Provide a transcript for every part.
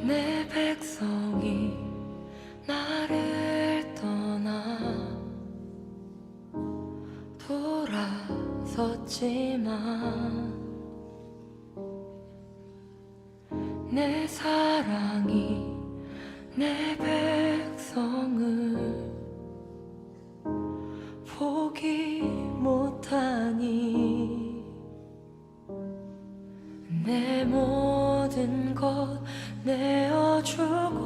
내 백성이 나를 떠나 돌아섰지만 내 사랑이 내 백성을 포기 못하니 내 모든 것 내어주고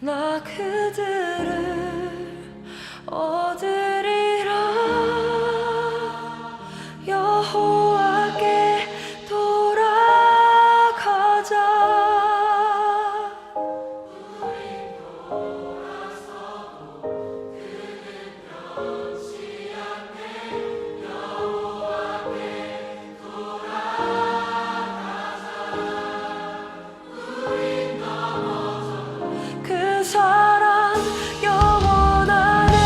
나 그들을 얻으리라. 여호와께 돌아가자. 그 사랑 영원하네.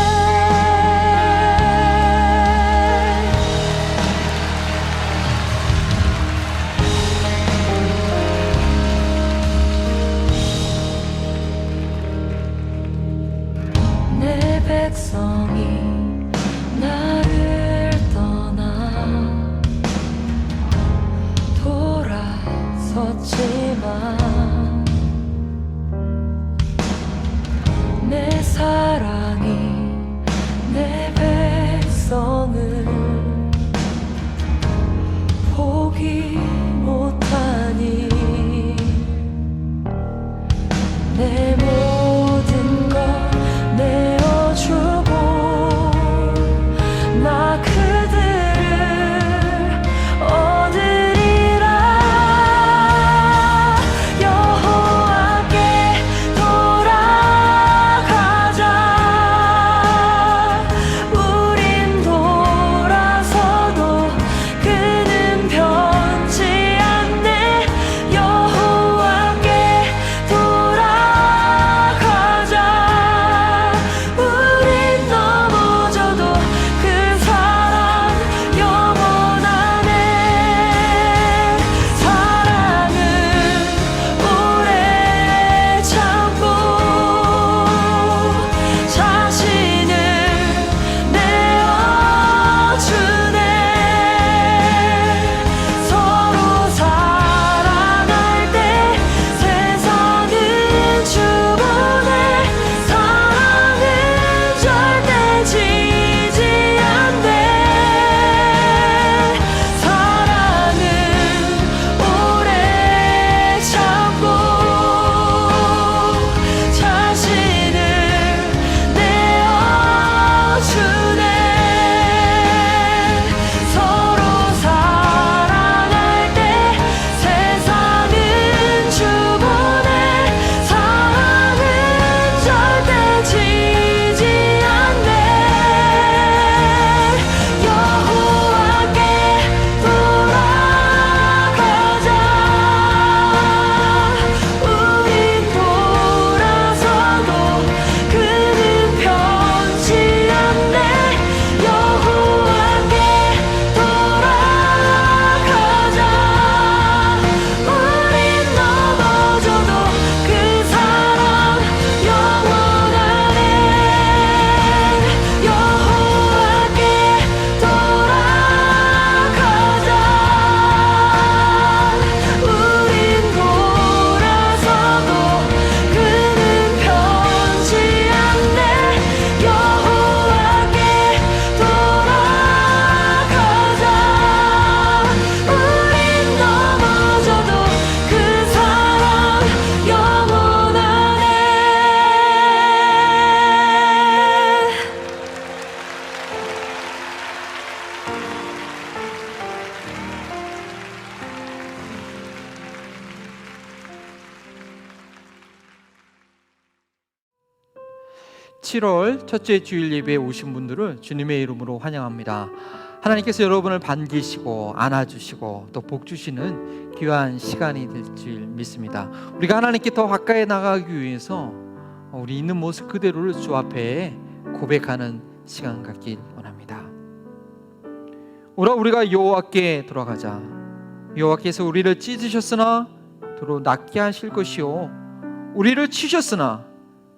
내 백성이 나를 떠나 돌아섰지만 내 사랑이 내 백성을 포기 못하니 내 모든 것 내어주고 나 그들을 얻으리라. 여호와께 돌아가자. 우린 돌아서도 그는 변치 않네. 여호와께 돌아가자. 우린 넘어져도 그 사랑 영원하네. 사랑은 오래 참고 자신을 내어주네. 서로 사랑할 때 세상은 주보네. 사랑은 절대 지지 않네. 사랑은 오래 참고 자신을 내어주네. 서로 사랑할 때 세상은 주보네. 사랑은 절대 지지 않네. 여호와께 돌아가자. 우린 돌아서도 그는 변치 않네. 여호와께 돌아가자. 우린 넘어져도 그 사랑 영원하네. 여호와께 돌아가자. 우린 돌아서도 그는 변치 않네. 여호와께 돌아가자. 우린 넘어져도 그 사랑 영원하네. (7월) 첫째 주일 예배에 오신 분들을 주님의 이름으로 환영합니다. 하나님께서 여러분을 반기시고 안아주시고 또 복주시는 귀한 시간이 될 줄 믿습니다. 우리가 하나님께 더 가까이 나가기 위해서 우리 있는 모습 그대로를 주 앞에 고백하는 시간 갖길 원합니다. 오라 우리가 여호와께 돌아가자. 여호와께서 우리를 찢으셨으나 도로 낫게 하실 것이요 우리를 치셨으나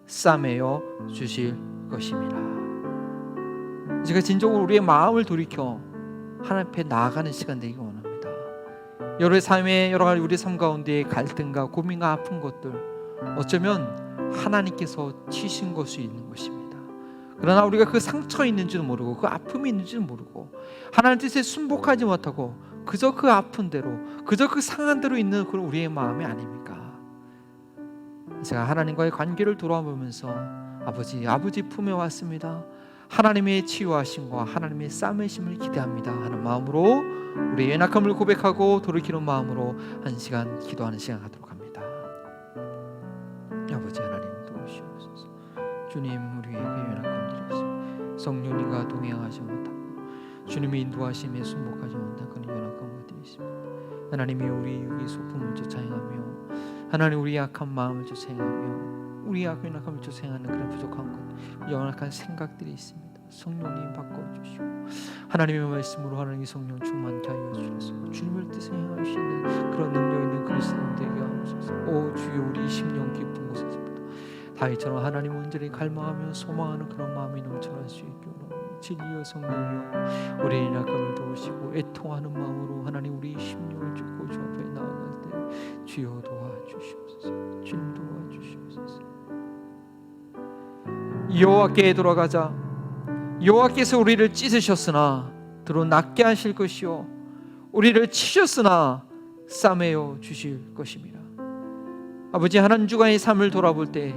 싸매어 주실 것입니다. 제가 진정으로 우리의 마음을 돌이켜 하나님 앞에 나아가는 시간 되기 원합니다. 여러분의 삶에 여러 가지 우리 삶 가운데의 갈등과 고민과 아픈 것들 어쩌면 하나님께서 치신 것이 있는 것입니다. 그러나 우리가 그 상처에 있는지도 모르고 그 아픔이 있는지도 모르고 하나님 뜻에 순복하지 못하고 그저 그 아픈 대로 그저 그 상한 대로 있는 그런 우리의 마음이 아닙니까? 제가 하나님과의 관계를 돌아보면서 아버지 품에 왔습니다. 하나님의 치유하심과 하나님의 싸매심을 기대합니다 하는 마음으로 우리의 연약함을 고백하고 돌이키는 마음으로 한 시간 기도하는 시간 갖도록 합니다. 아버지 하나님 도우시옵소서. 주님 우리에게 연약함 드리겠습니다. 성령님과 동행하지 못하고 주님의 인도하심에 순복하지 못한 그런 연약함을 드리겠습니다. 하나님이 우리 육의 소품을 쫓아행하며 하나님 우리 약한 마음을 쫓아행하며 우리 연약함을 쫓아행하는 그런 부족한 것 연약한 생각들이 있습니다. 성령님 바꿔주시고 하나님의 말씀으로 하나님의 성령 충만케 하여 주셔서 주님을 뜻에 행할 수 있는 그런 능력 있는 그리스도인 되게 하옵소서. 오 주여 우리 심령 깊은 곳에서부터 다윗처럼 하나님 온전히 갈망하며 소망하는 그런 마음이 넘쳐날 수 있게 원합니다. 진리여 성령이여 우리의 연약함을 도우시고 애통하는 마음으로 하나님 우리 심령을 쫓고 주 앞에 나아갈 때 주여 도와주시옵소서. 주님 도와주시옵소서. 여호와께 돌아가자. 여호와께서 우리를 찢으셨으나 도로 낫게 하실 것이요 우리를 치셨으나 싸매어 주실 것입니다. 아버지 한 주간의 삶을 돌아볼 때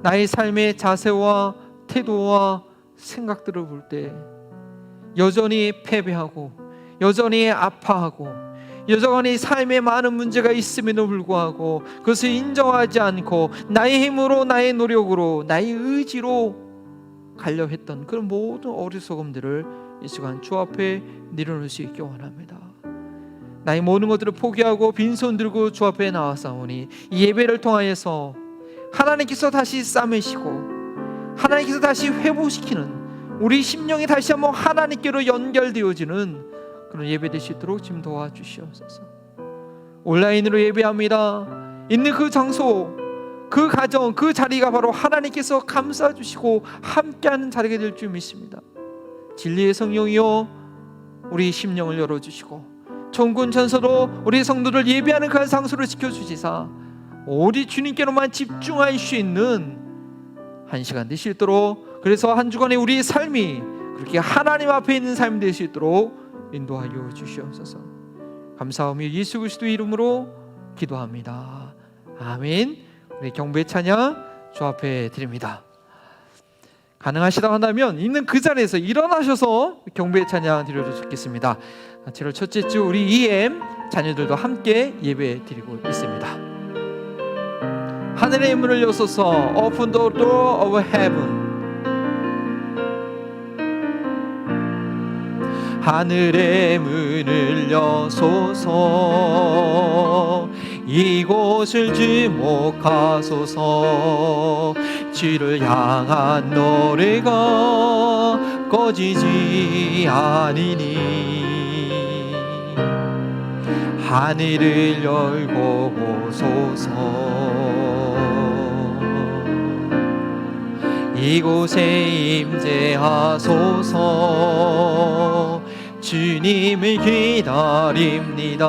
나의 삶의 자세와 태도와 생각들을 볼 때 여전히 패배하고 여전히 아파하고 여전히 삶에 많은 문제가 있음에도 불구하고 그것을 인정하지 않고 나의 힘으로 나의 노력으로 나의 의지로 가려 했던 그런 모든 어리석음들을 이 시간 주 앞에 내려놓을 수 있게 원합니다. 나의 모든 것들을 포기하고 빈손 들고 주 앞에 나와사오니 이 예배를 통하여서 하나님께서 다시 싸매시고 하나님께서 다시 회복시키는 우리 심령이 다시 한번 하나님께로 연결되어지는 그런 예배 될 수 있도록 지금 도와주시옵소서. 온라인으로 예배합니다. 있는 그 장소 그 가정 그 자리가 바로 하나님께서 감싸주시고 함께하는 자리가 될 줄 믿습니다. 진리의 성령이여 우리 심령을 열어주시고 천군 천사도 우리 성도들 예배하는 그 장소를 지켜주시사 오직 주님께로만 집중할 수 있는 한 시간 될 수 있도록 그래서 한 주간의 우리의 삶이 그렇게 하나님 앞에 있는 삶이 될 수 있도록 인도하여 주시옵소서. 감사하며 예수 그리스도 이름으로 기도합니다. 아멘. 우리 경배 찬양 주 앞에 드립니다. 가능하시다고 한다면 있는 그 자리에서 일어나셔서 경배 찬양 드려도 좋겠습니다. 7월 첫째 주 우리 EM 자녀들도 함께 예배 드리고 있습니다. 하늘의 문을 여소서 Open the door of heaven. 하늘의 문을 여소서 이곳을 주목하소서. 주를 향한 노래가 꺼지지 아니니 하늘을 열고 보소서. 이곳에 임재하소서. 주님을 기다립니다.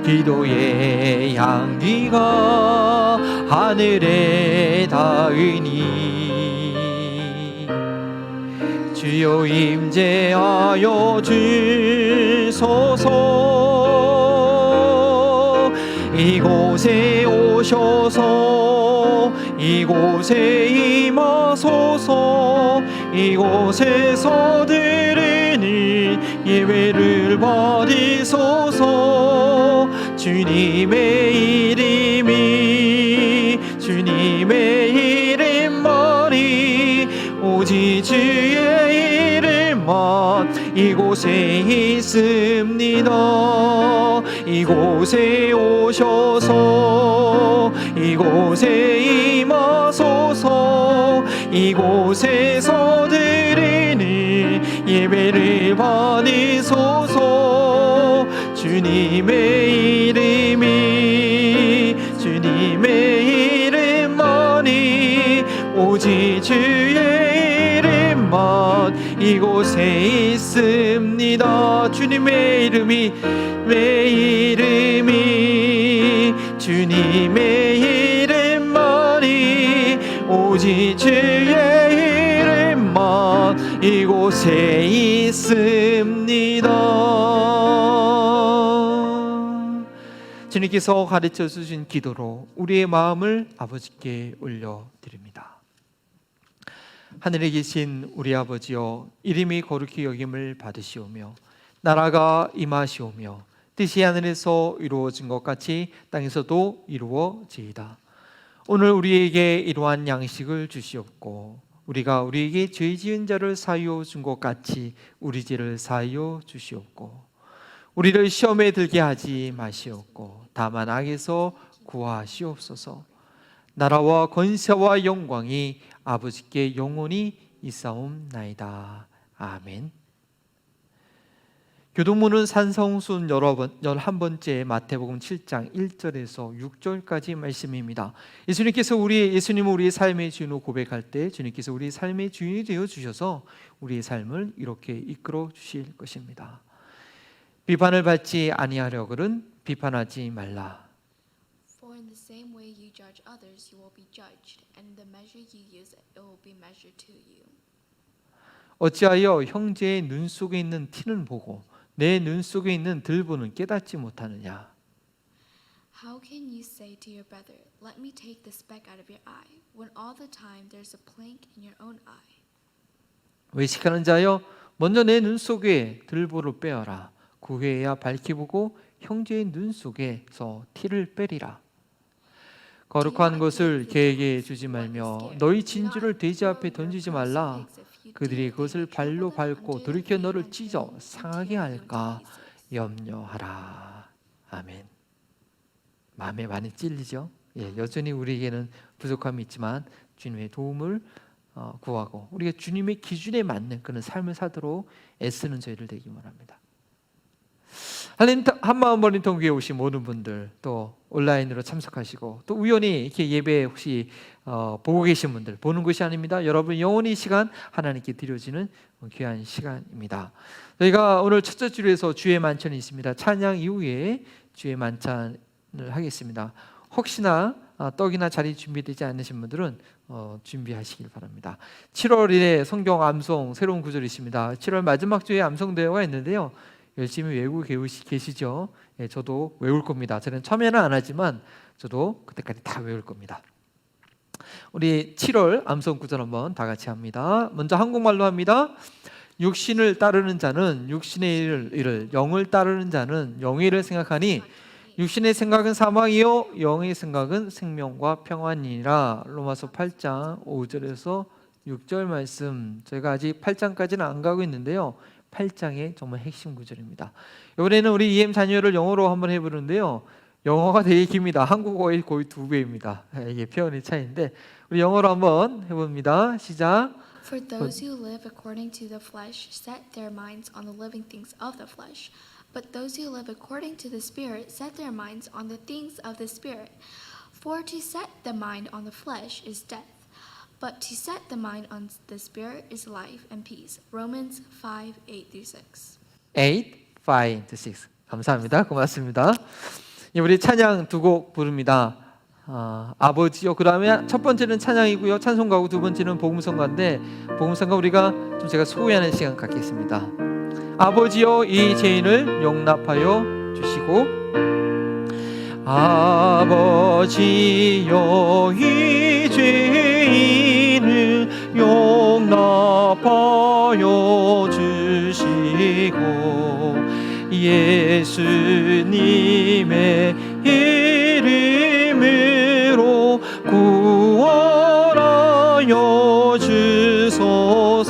기도의 향기가 하늘에 닿으니 주여 임재하여 주소서. 이곳에 오셔서 이곳에 임하소서. 이곳에서 드리니 예배를 받으소서. 주님의 이름이 주님의 이름만이 오직 주의 이름만 이곳에 있습니다. 이곳에 오셔서 이곳에 임하소서. 이곳에서 드리니 예배를 받으소서. 주님의 이름이 오직 주의 이름만 이곳에 있습니다. 주님의 이름이 내 이름이 주님의 이름만이 오직 주의 이름만 이곳에 있습니다. 주님께서 가르쳐 주신 기도로 우리의 마음을 아버지께 올려드립니다. 하늘에 계신 우리 아버지여, 이름이 거룩히 여김을 받으시오며 나라가 임하시오며 뜻이 하늘에서 이루어진 것 같이 땅에서도 이루어지이다. 오늘 우리에게 이러한 양식을 주시옵고 우리가 우리에게 죄 지은 자를 사하여 준 것 같이 우리 죄를 사하여 주시옵고 우리를 시험에 들게 하지 마시옵고 다만 악에서 구하시옵소서. 나라와 권세와 영광이 아버지께 영원히 있사옵나이다. 아멘. 교동문은 산성순 11번째 마태복음 7장 1절에서 6절까지 말씀입니다. 예수님은 우리의 삶의 주인으로 고백할 때 주님께서 우리의 삶의 주인이 되어 주셔서 우리의 삶을 이렇게 이끌어 주실 것입니다. 비판을 받지 아니하려거든 비판하지 말라. For in the same way you judge others, you will be judged, and in the measure you use, it will be measured to you. 어찌하여 형제의 눈 속에 있는 티는 보고 내 눈 속에 있는 들보는 깨닫지 못하느냐? How can you say to your brother, "Let me take the speck out of your eye," when all the time there's a plank in your own eye? 외식하는 자여, 먼저 내 눈 속에 들보를 빼어라. 그 후에야 밝히 보고 형제의 눈 속에서 티를 빼리라. 거룩한 것을 개에게 주지 말며 너희 진주를 돼지 앞에 던지지 말라. 그들이 그것을 발로 밟고 돌이켜 너를 찢어 상하게 할까 염려하라. 아멘. 마음에 많이 찔리죠? 여전히 우리에게는 부족함이 있지만 주님의 도움을 구하고 우리가 주님의 기준에 맞는 그런 삶을 사도록 애쓰는 저희를 되기 원합니다. 한마음 버린통 교회 오신 모든 분들, 또 온라인으로 참석하시고 또 우연히 이렇게 예배 혹시 보고 계신 분들, 보는 것이 아닙니다. 여러분 영원히 이 시간 하나님께 드려지는 귀한 시간입니다. 저희가 오늘 첫째 주일에서 주의 만찬이 있습니다. 찬양 이후에 주의 만찬을 하겠습니다. 혹시나 떡이나 자리 준비되지 않으신 분들은 준비하시길 바랍니다. 7월 1일 성경 암송 새로운 구절이 있습니다. 7월 마지막 주에 암송대회가 있는데요. 열심히 외우고 계시죠? 저도 외울 겁니다. 저는 처음에는 안 하지만 저도 그때까지 다 외울 겁니다. 우리 7월 암송 구절 한번 다 같이 합니다. 먼저 한국말로 합니다. 육신을 따르는 자는 육신의 일을, 영을 따르는 자는 영의 일을 생각하니 육신의 생각은 사망이요 영의 생각은 생명과 평안이니라. 로마서 8장 5절에서 6절 말씀, 저희가 아직 8장까지는 안 가고 있는데요. 8장의 정말 핵심 구절입니다. 이번에는 우리 EM 자녀를 영어로 한번 해보는데요. 영어가 되게 깁니다. 한국어의 거의 2배입니다. 이게 표현의 차이인데 우리 영어로 한번 해봅니다. 시작. For those who live according to the flesh set their minds on the living things of the flesh, but those who live according to the Spirit set their minds on the things of the Spirit. For to set the mind on the flesh is death, but to set the mind on the Spirit is life and peace. Romans 5:8-6. 8, 5, 6. 감사합니다. 고맙습니다. 우리 찬양 두 곡 부릅니다. 아버지요. 그 다음에 첫 번째는 찬양이고요. 찬송가고 두 번째는 복음성가인데 복음성가 우리가 좀 제가 소개하는 시간 갖겠습니다. 아버지요, 이 죄인을 용납하여 주시고 아버지여, 이 죄인을 용납하여 주시고 예수님의 이름으로 구원하여 주소서.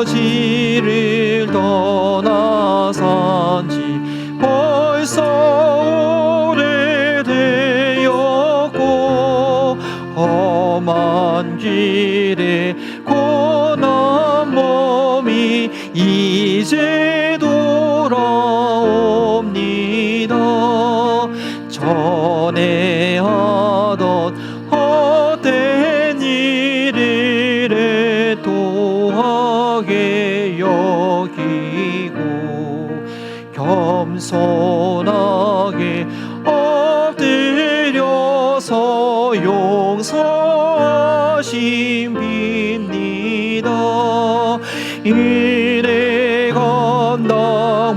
아버지를 떠나 산지 벌써 오래되었고 험한 길에 고난 몸이 이제 돌아옵니다. 전에 하던 겸손하게 엎드려서 용서하심 빕니다. 이내 감당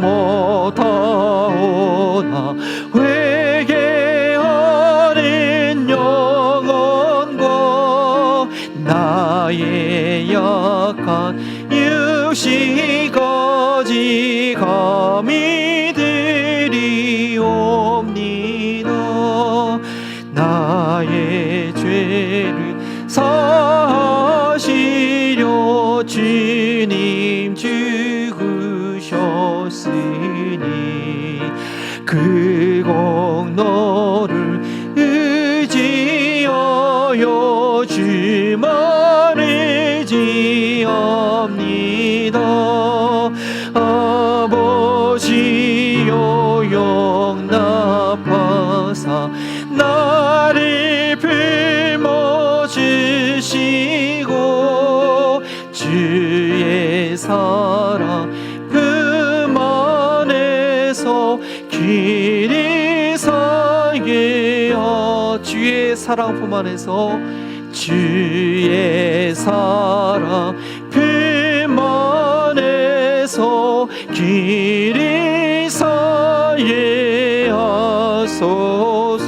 못하오나 회개하는 영혼과 나의 약한 육신까지 감히 드리옵니다. 나의 죄를 사하시려 주님 죽으셨으니 그 공로를 의지하여 주만 의지합니다. 아버지여 용납하사 나를 품어주시고 주의 사랑 품 안에서 길이 살게 주의 사랑 품 안에서 주의 사랑 품 안에서 길이 살게 하소서.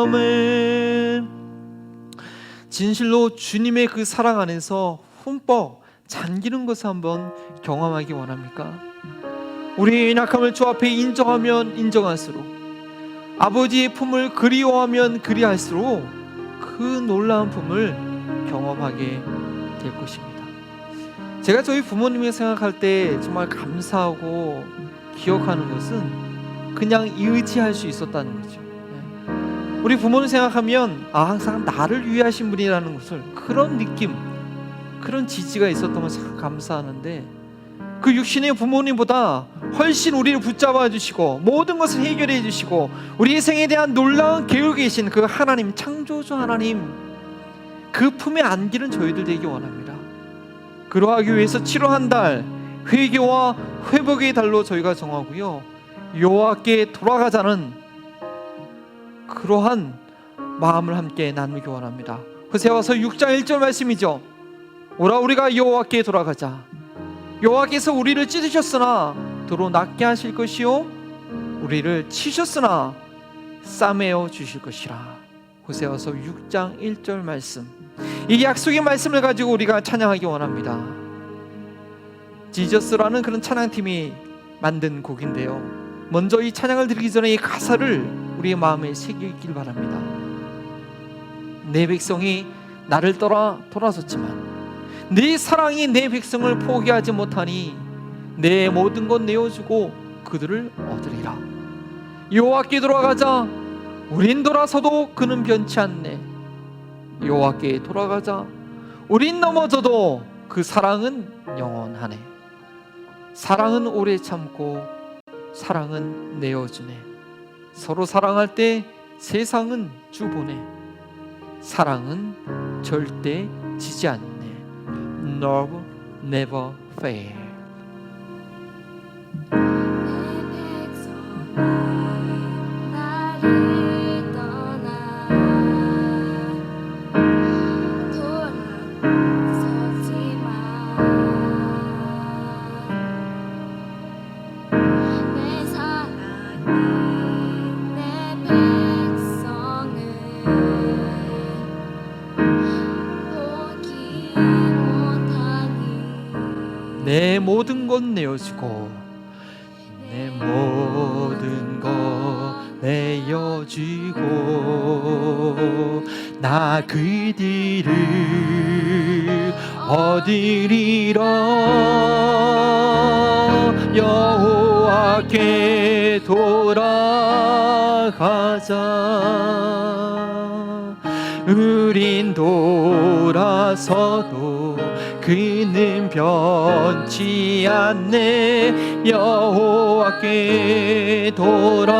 아멘. 진실로 주님의 그 사랑 안에서 흠뻑 잠기는 것을 한번 경험하기 원합니까? 우리의 약함을 주 앞에 인정하면 인정할수록, 아버지의 품을 그리워하면 그리할수록 그 놀라운 품을 경험하게 될 것입니다. 제가 저희 부모님을 생각할 때 정말 감사하고 기억하는 것은 그냥 의지할 수 있었다는 거죠. 우리 부모님 생각하면 항상 나를 위하신 분이라는 것을, 그런 느낌, 그런 지지가 있었던 걸 참 감사하는데, 그 육신의 부모님보다 훨씬 우리를 붙잡아 주시고 모든 것을 해결해 주시고 우리의 생에 대한 놀라운 계획이 계신 그 하나님, 창조주 하나님, 그 품에 안기는 저희들 되기 원합니다. 그러하기 위해서 7월 한 달 회개와 회복의 달로 저희가 정하고요, 여호와께 돌아가자는 그러한 마음을 함께 나누기 원합니다. 호세아서 6장 1절 말씀이죠. 오라 우리가 여호와께 돌아가자. 여호와께서 우리를 찢으셨으나 도로 낫게 하실 것이요 우리를 치셨으나 싸매어 주실 것이라. 호세아서 6장 1절 말씀, 이 약속의 말씀을 가지고 우리가 찬양하기 원합니다. 지저스라는 그런 찬양팀이 만든 곡인데요, 먼저 이 찬양을 드리기 전에 이 가사를 우리의 마음에 새기길 바랍니다. 내 백성이 나를 떠나 돌아섰지만 네 사랑이 내 백성을 포기하지 못하니 내 모든 것 내어주고 그들을 얻으리라. 여호와께 돌아가자. 우린 돌아서도 그는 변치 않네. 여호와께 돌아가자. 우린 넘어져도 그 사랑은 영원하네. 사랑은 오래 참고 사랑은 내어주네. 서로 사랑할 때 세상은 주보네. 사랑은 절대 지지 않네. Love never fail. 내 모든 것 내어주고 내 모든 것 내어주고 나 그들을 얻으리라. 여호와께 돌아가자. 우린 돌아서도 그는 변치 않네. 여호와께 돌아가자.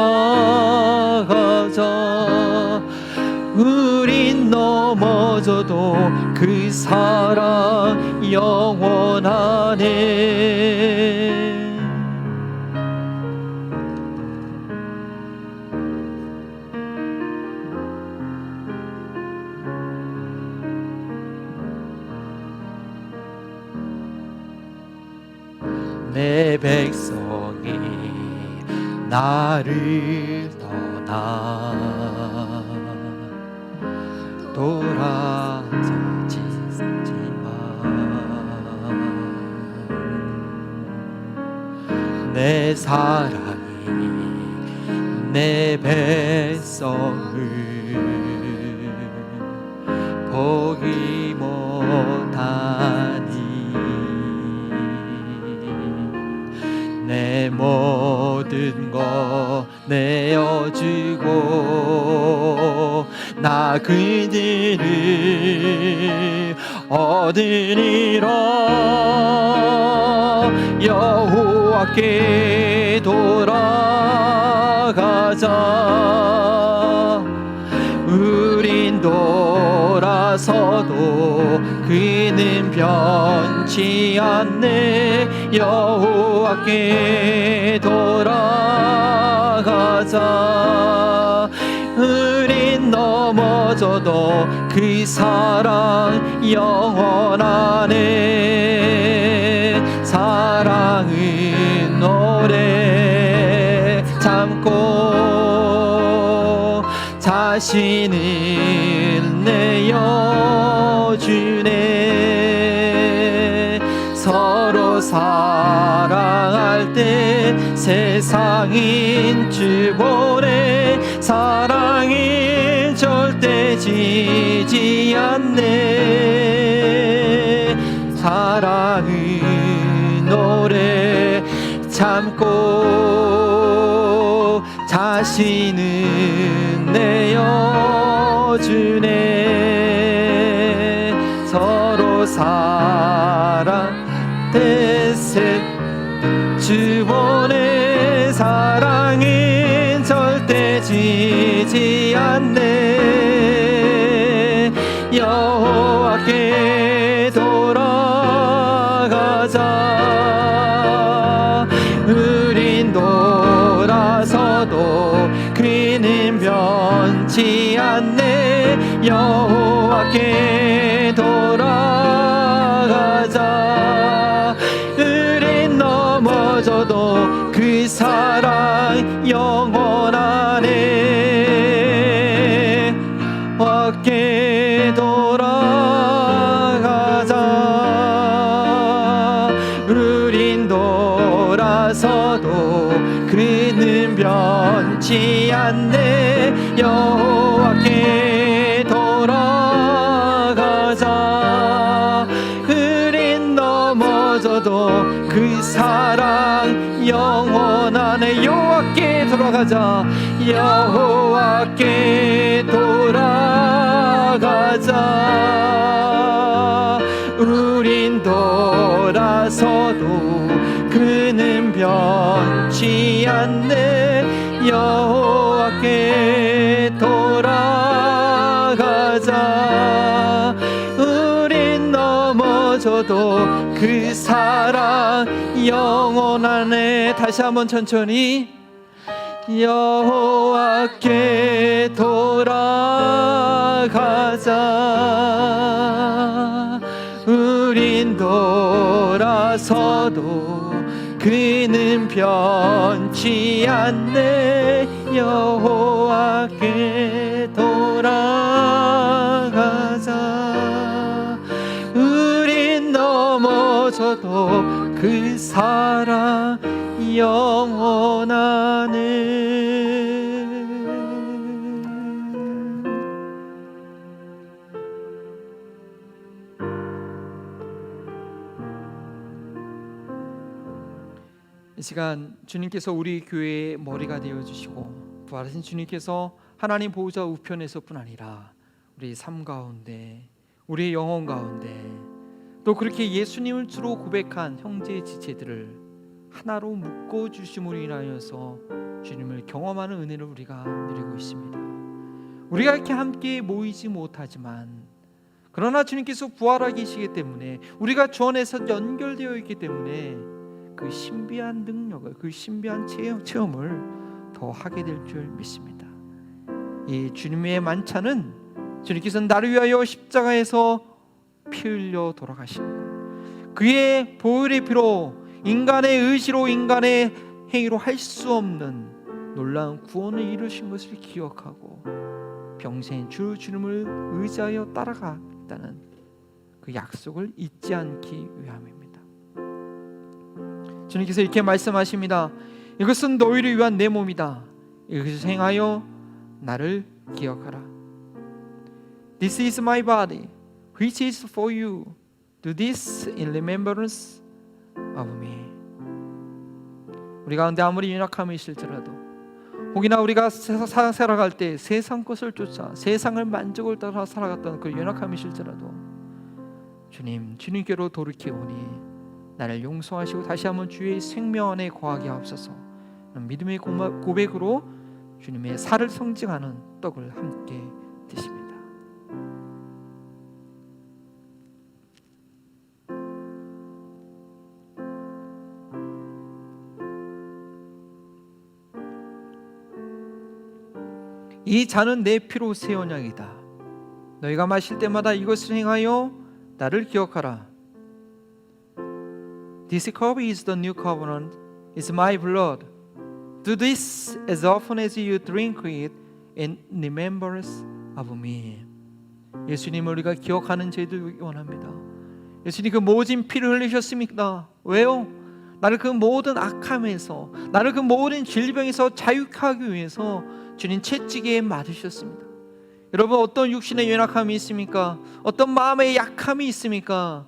우린 넘어 넘어져도 그 사랑 영원하네. 내 백성이 나를 떠나 돌아서지만 내 사랑이 내 백성을 포기 못하니 내 모든 것 내어주고 나 그들을 얻으리라. 여호와께 돌아가자. 우린 돌아서도 그는 변치 않네. 여호와께 돌아가자. 우린 넘어져도 그 사랑 영원하네. 사랑은 오래 참고 자신을 내어주네. 서로 사랑할 때 세상인 줄 보네. 사랑이 절대 지지 않네. 사랑은 오래 참고 자신은 내어주네. 서로 사랑 뜻을 주보내. 사랑은 절대 지지 않네. 여호와께 돌아가자. 우린 돌아서도 그는 변치 않네. 여호와께 돌아가자. 우린 넘어져도 그 사랑 영원하네. 여호와께 돌아가자. 우린 돌아서도 그는 변치 않네. 여호와께 돌아가자. 우린 넘어져도 그 사랑 영원하네. 여호와께 돌아가자. 여호와께 돌아가자. 우린 돌아서도 그는 변치 않네. 여호와께 돌아가자. 우린 넘어져도 그 사랑 영원하네. 다시 한번 천천히. 여호와께 돌아가자. 우린 돌아서도 그는 변치 않네. 여호와께 돌아가자. 우린 넘어져도 그 사랑 영원하네. 이 시간 주님께서 우리 교회의 머리가 되어주시고 부활하신 주님께서 하나님 보호자 우편에서뿐 아니라 우리 삶 가운데 우리의 영혼 가운데 또 그렇게 예수님을 주로 고백한 형제 지체들을 하나로 묶어주심으로 인하여서 주님을 경험하는 은혜를 우리가 누리고 있습니다. 우리가 이렇게 함께 모이지 못하지만 그러나 주님께서 부활하게 계시기 때문에 우리가 주 안에서 연결되어 있기 때문에 그 신비한 능력을, 그 신비한 체험을 더 하게 될 줄 믿습니다. 이 주님의 만찬은 주님께서 나를 위하여 십자가에서 피 흘려 돌아가신 그의 보혈의 피로 인간의 의지로, 인간의 행위로 할 수 없는 놀라운 구원을 이루신 것을 기억하고 평생 주님을 의지하여 따라가겠다는 그 약속을 잊지 않기 위함입니다. 주님께서 이렇게 말씀하십니다. 이것은 너희를 위한 내 몸이다. 이것을 행하여 나를 기억하라. This is my body, which is for you. Do this in remembrance of me. 우리 가운데 아무리 연약함이 있을지라도, 혹이나 우리가 살아갈 때 세상 것을 쫓아 세상을 만족을 따라 살아갔던 그 연약함이 있을지라도 주님께로 돌이켜오니 나를 용서하시고 다시 한번 주의 생명 안에 거하게 하옵소서. 믿음의 고백으로 주님의 살을 상징하는 떡을 함께 드십니다. 이 잔은 내 피로 새 언약이다. 너희가 마실 때마다 이것을 행하여 나를 기억하라. This cup is the new covenant, is my blood. Do this as often as you drink it in remembrance of me. 예수님을 우리가 기억하는 저희들 원합니다. 예수님 그 모진 피를 흘리셨습니까? 왜요? 나를 그 모든 악함에서, 나를 그 모든 질병에서 자유케 하기 위해서 주님 채찍에 맞으셨습니다. 여러분, 어떤 육신의 연약함이 있습니까? 어떤 마음의 약함이 있습니까?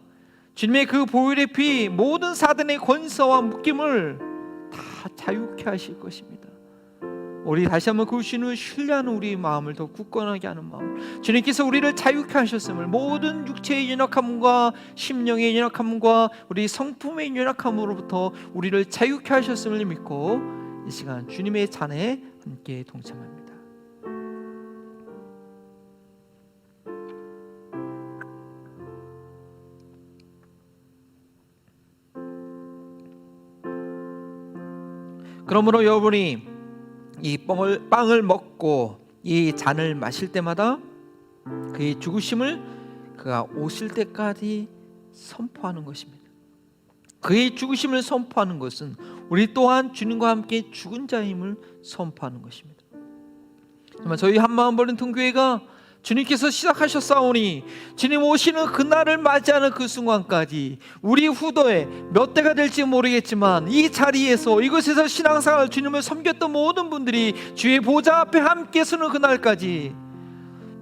주님의 그 보혈의 피 모든 사단의 권세와 묶임을 다 자유케 하실 것입니다. 우리 다시 한번 그 주님을 신뢰하는 우리 마음을 더 굳건하게 하는 마음, 주님께서 우리를 자유케 하셨음을, 모든 육체의 연약함과 심령의 연약함과 우리 성품의 연약함으로부터 우리를 자유케 하셨음을 믿고 이 시간 주님의 잔에 함께 동참합니다. 그러므로 여러분이 이 빵을 먹고 이 잔을 마실 때마다 그의 죽으심을 그가 오실 때까지 선포하는 것입니다. 그의 죽으심을 선포하는 것은 우리 또한 주님과 함께 죽은 자임을 선포하는 것입니다. 정말 저희 한마음 버린 통교회가 주님께서 시작하셨사오니 주님 오시는 그날을 맞이하는 그 순간까지 우리 후대에 몇 대가 될지 모르겠지만 이 자리에서, 이곳에서 신앙생활 주님을 섬겼던 모든 분들이 주의 보좌 앞에 함께 서는 그날까지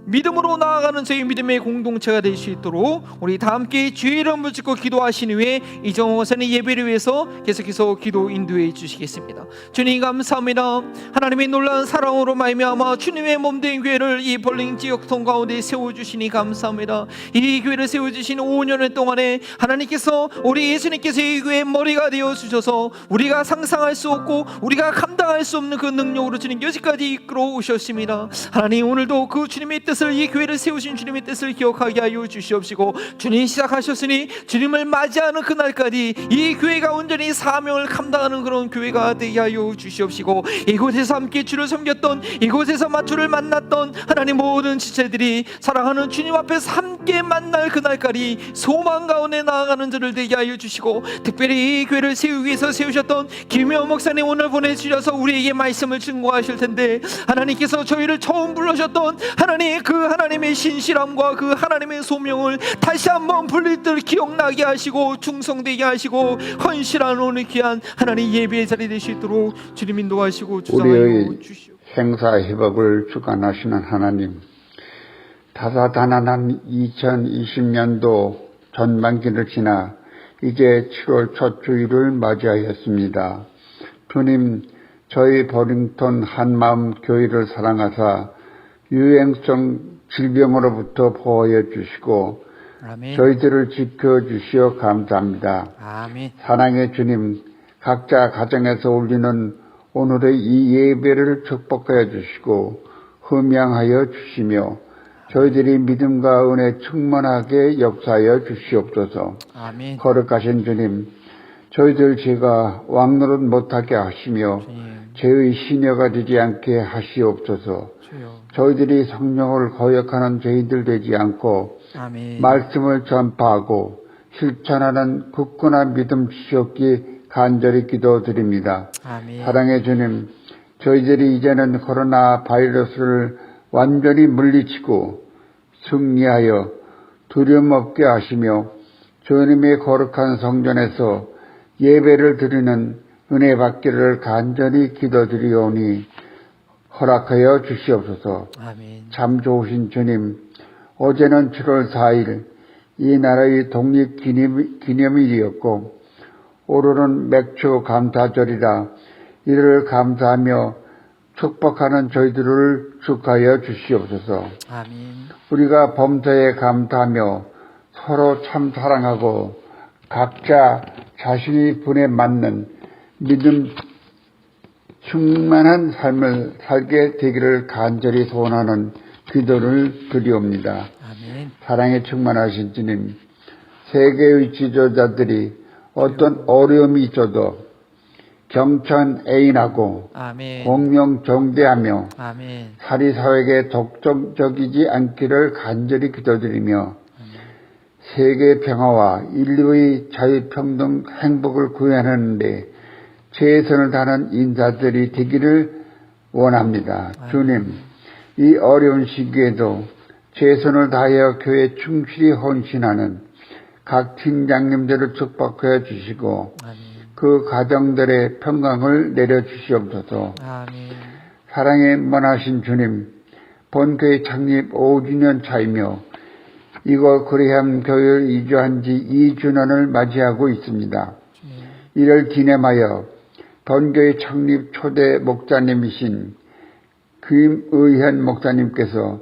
믿음으로 나아가는 저희 믿음의 공동체가 될 수 있도록 우리 다 함께 주의 이름을 짓고 기도하신 후에 이정호 목사님 예배를 위해서 계속해서 기도 인도해 주시겠습니다. 주님 감사합니다. 하나님의 놀라운 사랑으로 말미암아 주님의 몸된 교회를 이 벌링 지역통 가운데 세워주시니 감사합니다. 이 교회를 세워주신 5년을 동안에 하나님께서, 우리 예수님께서 이 교회의 머리가 되어주셔서 우리가 상상할 수 없고 우리가 감당할 수 없는 그 능력으로 주님 여기까지 이끌어 오셨습니다. 하나님, 오늘도 그 주님의 뜻, 이 교회를 세우신 주님의 뜻을 기억하게 하여 주시옵시고, 주님 시작하셨으니 주님을 맞이하는 그날까지 이 교회가 온전히 사명을 감당하는 그런 교회가 되게 하여 주시옵시고, 이곳에서 함께 주를 섬겼던, 이곳에서 주를 만났던 하나님 모든 지체들이 사랑하는 주님 앞에서 함께 만날 그날까지 소망 가운데 나아가는 자를 되게 하여 주시고, 특별히 이 교회를 세우기 위해서 세우셨던 김효 목사님 오늘 보내주셔서 우리에게 말씀을 증거하실 텐데, 하나님께서 저희를 처음 불러셨던 하나님, 그 하나님의 신실함과 그 하나님의 소명을 다시 한번 불릴 기억나게 하시고 충성되게 하시고 헌신한 오늘 귀한 하나님 예배의 자리 될 수 있도록 주님 인도하시고 주장하여 주시오. 행사 회복을 주관하시는 하나님, 다사다난한 2020년도 전반기를 지나 이제 7월 첫 주일을 맞이하였습니다. 주님, 저희 버링턴 한마음 교회를 사랑하사 유행성 질병으로부터 보호해 주시고 아멘. 저희들을 지켜주시어 감사합니다. 아멘. 사랑의 주님, 각자 가정에서 올리는 오늘의 이 예배를 축복하여 주시고 흠양하여 주시며 저희들이 믿음과 은혜 충만하게 역사하여 주시옵소서. 아멘. 거룩하신 주님, 저희들 죄가 왕노릇 못하게 하시며 주님, 죄의 시녀가 되지 않게 하시옵소서. 주여. 저희들이 성령을 거역하는 죄인들 되지 않고 아멘. 말씀을 전파하고 실천하는 굳건한 믿음 주시옵기 간절히 기도드립니다. 아멘. 사랑의 주님, 저희들이 이제는 코로나 바이러스를 완전히 물리치고 승리하여 두려움 없게 하시며 주님의 거룩한 성전에서 예배를 드리는 은혜 받기를 간절히 기도드리오니 허락하여 주시옵소서. 아멘. 참 좋으신 주님, 어제는 7월 4일 이 나라의 독립 기념일이었고 오늘은 맥주 감사절이라 이를 감사하며 축복하는 저희들을 축하하여 주시옵소서. 아멘. 우리가 범사에 감사하며 서로 참 사랑하고 각자 자신의 분에 맞는 믿음 충만한 삶을 살게 되기를 간절히 소원하는 기도를 드리옵니다. 아멘. 사랑에 충만하신 주님, 세계의 지도자들이 어떤 어려움이 있어도 경천 애인하고 아멘. 공명 정대하며 아멘. 사리사회에 독점적이지 않기를 간절히 기도드리며 세계 평화와 인류의 자유평등 행복을 구현하는데 최선을 다하는 인사들이 되기를 원합니다. 주님, 이 어려운 시기에도 최선을 다하여 교회 충실히 헌신하는 각 팀장님들을 축복하여 주시고 아멘. 그 가정들의 평강을 내려주시옵소서. 아멘. 사랑에 먼하신 주님, 본교회 창립 5주년 차이며 이곳 그레함 교회를 이주한 지 2주년을 맞이하고 있습니다. 이를 기념하여 본교회 창립 초대 목사님이신 김의현 목사님께서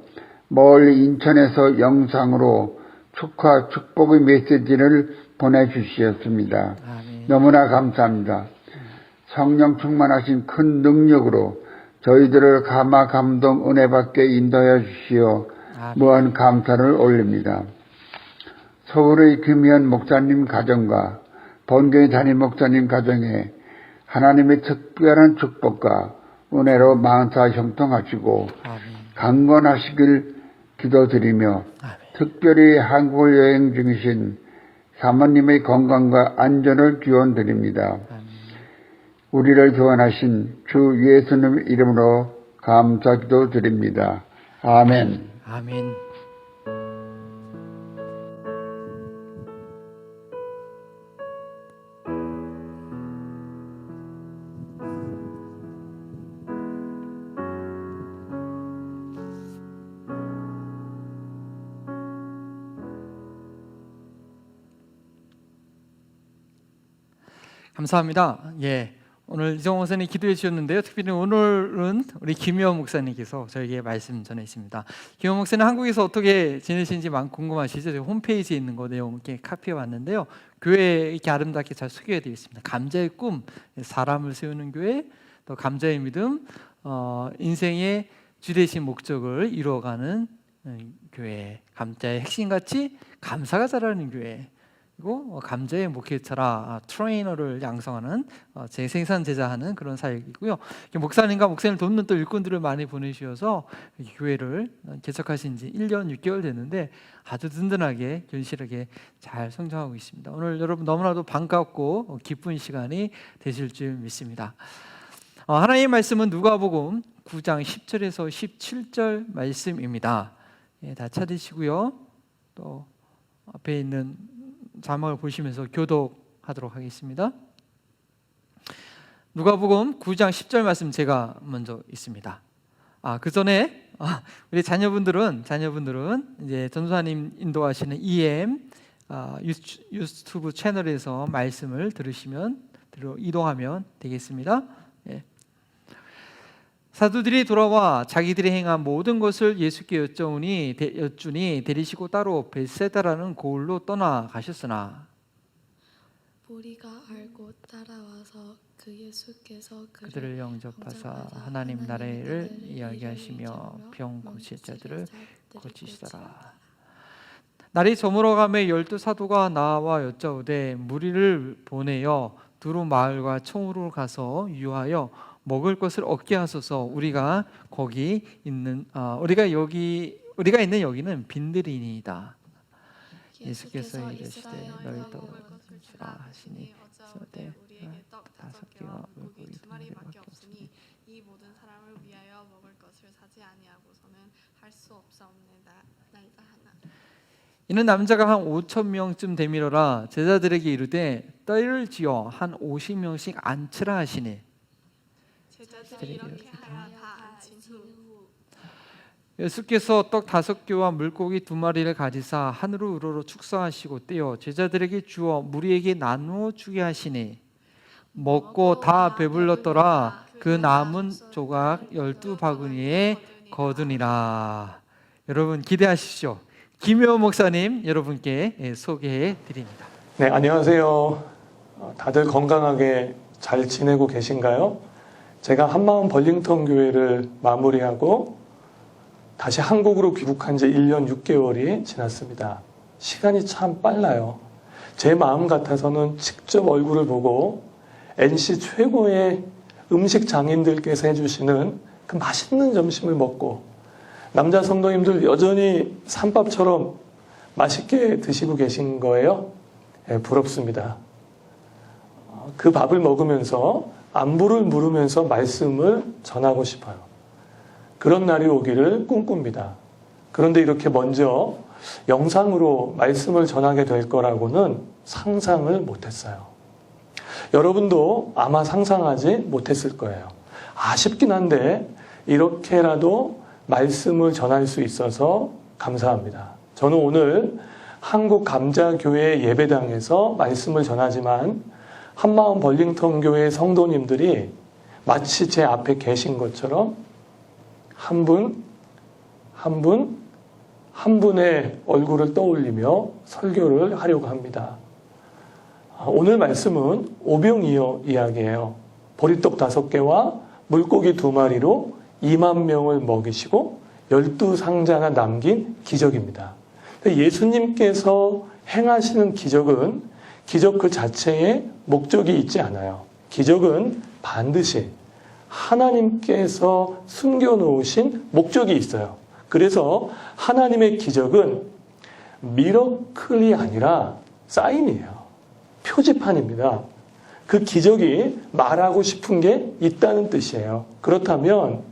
멀리 인천에서 영상으로 축하 축복의 메시지를 보내주셨습니다. 아멘. 너무나 감사합니다. 성령 충만하신 큰 능력으로 저희들을 감화 감동 은혜 받게 인도하여 주시어 아멘. 무한 감사를 올립니다. 서울의 김희연 목사님 가정과 본교회 담임 목사님 가정에 하나님의 특별한 축복과 은혜로 만사 형통하시고 아멘. 강건하시길 기도드리며 아멘. 특별히 한국을 여행 중이신 사모님의 건강과 안전을 기원드립니다. 아멘. 우리를 구원하신 주 예수님 이름으로 감사기도 드립니다. 아멘. 아멘. 감사합니다. 예. 오늘 이정호 목사님 기도해 주셨는데요. 특별히 오늘은 우리 김효원 목사님께서 저에게 말씀 전해주십니다. 김효원 목사님 한국에서 어떻게 지내시는지 많이 궁금하시죠? 제가 홈페이지에 있는 거 내용 이렇게 카피해 왔는데요. 교회 이렇게 아름답게 잘 소개해 드리겠습니다. 감자의 꿈, 사람을 세우는 교회, 또 감자의 믿음, 인생의 주되신 목적을 이루어가는 교회, 감자의 핵심같이 감사가 자라는 교회, 그리고 감자의 목회자라 트레이너를 양성하는 재생산 제자하는 그런 사역이고요. 목사님과 목사님 돕는 또 일꾼들을 많이 보내주셔서 교회를 개척하신 지 1년 6개월 됐는데 아주 든든하게 견실하게 잘 성장하고 있습니다. 오늘 여러분 너무나도 반갑고 기쁜 시간이 되실 줄 믿습니다. 하나님의 말씀은 누가복음 9장 10절에서 17절 말씀입니다. 예, 다 찾으시고요. 또 앞에 있는 자막을 보시면서 교독하도록 하겠습니다. 누가복음 9장 10절 말씀 제가 먼저 있습니다. 그 전에 우리 자녀분들은 이제 전도사님 인도하시는 EM 유튜브 채널에서 말씀을 들으시면 이동하면 되겠습니다. 예. 사도들이 돌아와 자기들이 행한 모든 것을 예수께 여쭈니 데리시고 따로 벳세다라는 고을로 떠나가셨으나 무리가 알고 따라와서 그 예수께서 그들을 영접하사 하나님 나라를 이야기하시며 병 고칠 자들을 고치시더라. 날이 저물어가며 12사도가 나와 여짜오되 무리를 보내어 두루 마을과 청으로 가서 유하여 먹을 것을 얻게 하소서. 우리가 있는 여기는 빈들이니이다. 예수께서 이르시되 너희도 주라 하시니 어쩌오되 우리에게 떡 5개와 물고기 2마리밖에 없으니 이 모든 사람을 위하여 먹을 것을 사지 아니하고서는 할 수 없사옵나이다 하나. 이는 남자가 한 5,000명쯤 되밀어라. 제자들에게 이르되 뜰을 지어 한 50명씩 앉히라 하시니 제자들이 이렇게 하여 다 앉힌 후 예수께서 떡 5개와 물고기 2마리를 가지사 하늘로 우러러 축사하시고 떼어 제자들에게 주어 무리에게 나누어 주게 하시니 먹고 다 배불렀더라. 그 남은 조각 12바구니에 거두니라. 여러분 기대하십시오. 김효 목사님 여러분께 소개해 드립니다. 네, 안녕하세요. 다들 건강하게 잘 지내고 계신가요? 제가 한마음 벌링턴 교회를 마무리하고 다시 한국으로 귀국한 지 1년 6개월이 지났습니다. 시간이 참 빨라요. 제 마음 같아서는 직접 얼굴을 보고 NC 최고의 음식 장인들께서 해주시는 그 맛있는 점심을 먹고 남자 성도님들 여전히 삼밥처럼 맛있게 드시고 계신 거예요. 부럽습니다. 그 밥을 먹으면서 안부를 물으면서 말씀을 전하고 싶어요. 그런 날이 오기를 꿈꿉니다. 그런데 이렇게 먼저 영상으로 말씀을 전하게 될 거라고는 상상을 못했어요. 여러분도 아마 상상하지 못했을 거예요. 아쉽긴 한데 이렇게라도 말씀을 전할 수 있어서 감사합니다. 저는 오늘 한국감자교회 예배당에서 말씀을 전하지만 한마음 벌링턴 교회 성도님들이 마치 제 앞에 계신 것처럼 한 분의 얼굴을 떠올리며 설교를 하려고 합니다. 오늘 말씀은 오병이어 이야기예요. 보리떡 5개와 물고기 2마리로 2만 명을 먹이시고 12상자가 남긴 기적입니다. 예수님께서 행하시는 기적은 기적 그 자체에 목적이 있지 않아요. 기적은 반드시 하나님께서 숨겨놓으신 목적이 있어요. 그래서 하나님의 기적은 미러클이 아니라 사인이에요. 표지판입니다. 그 기적이 말하고 싶은 게 있다는 뜻이에요. 그렇다면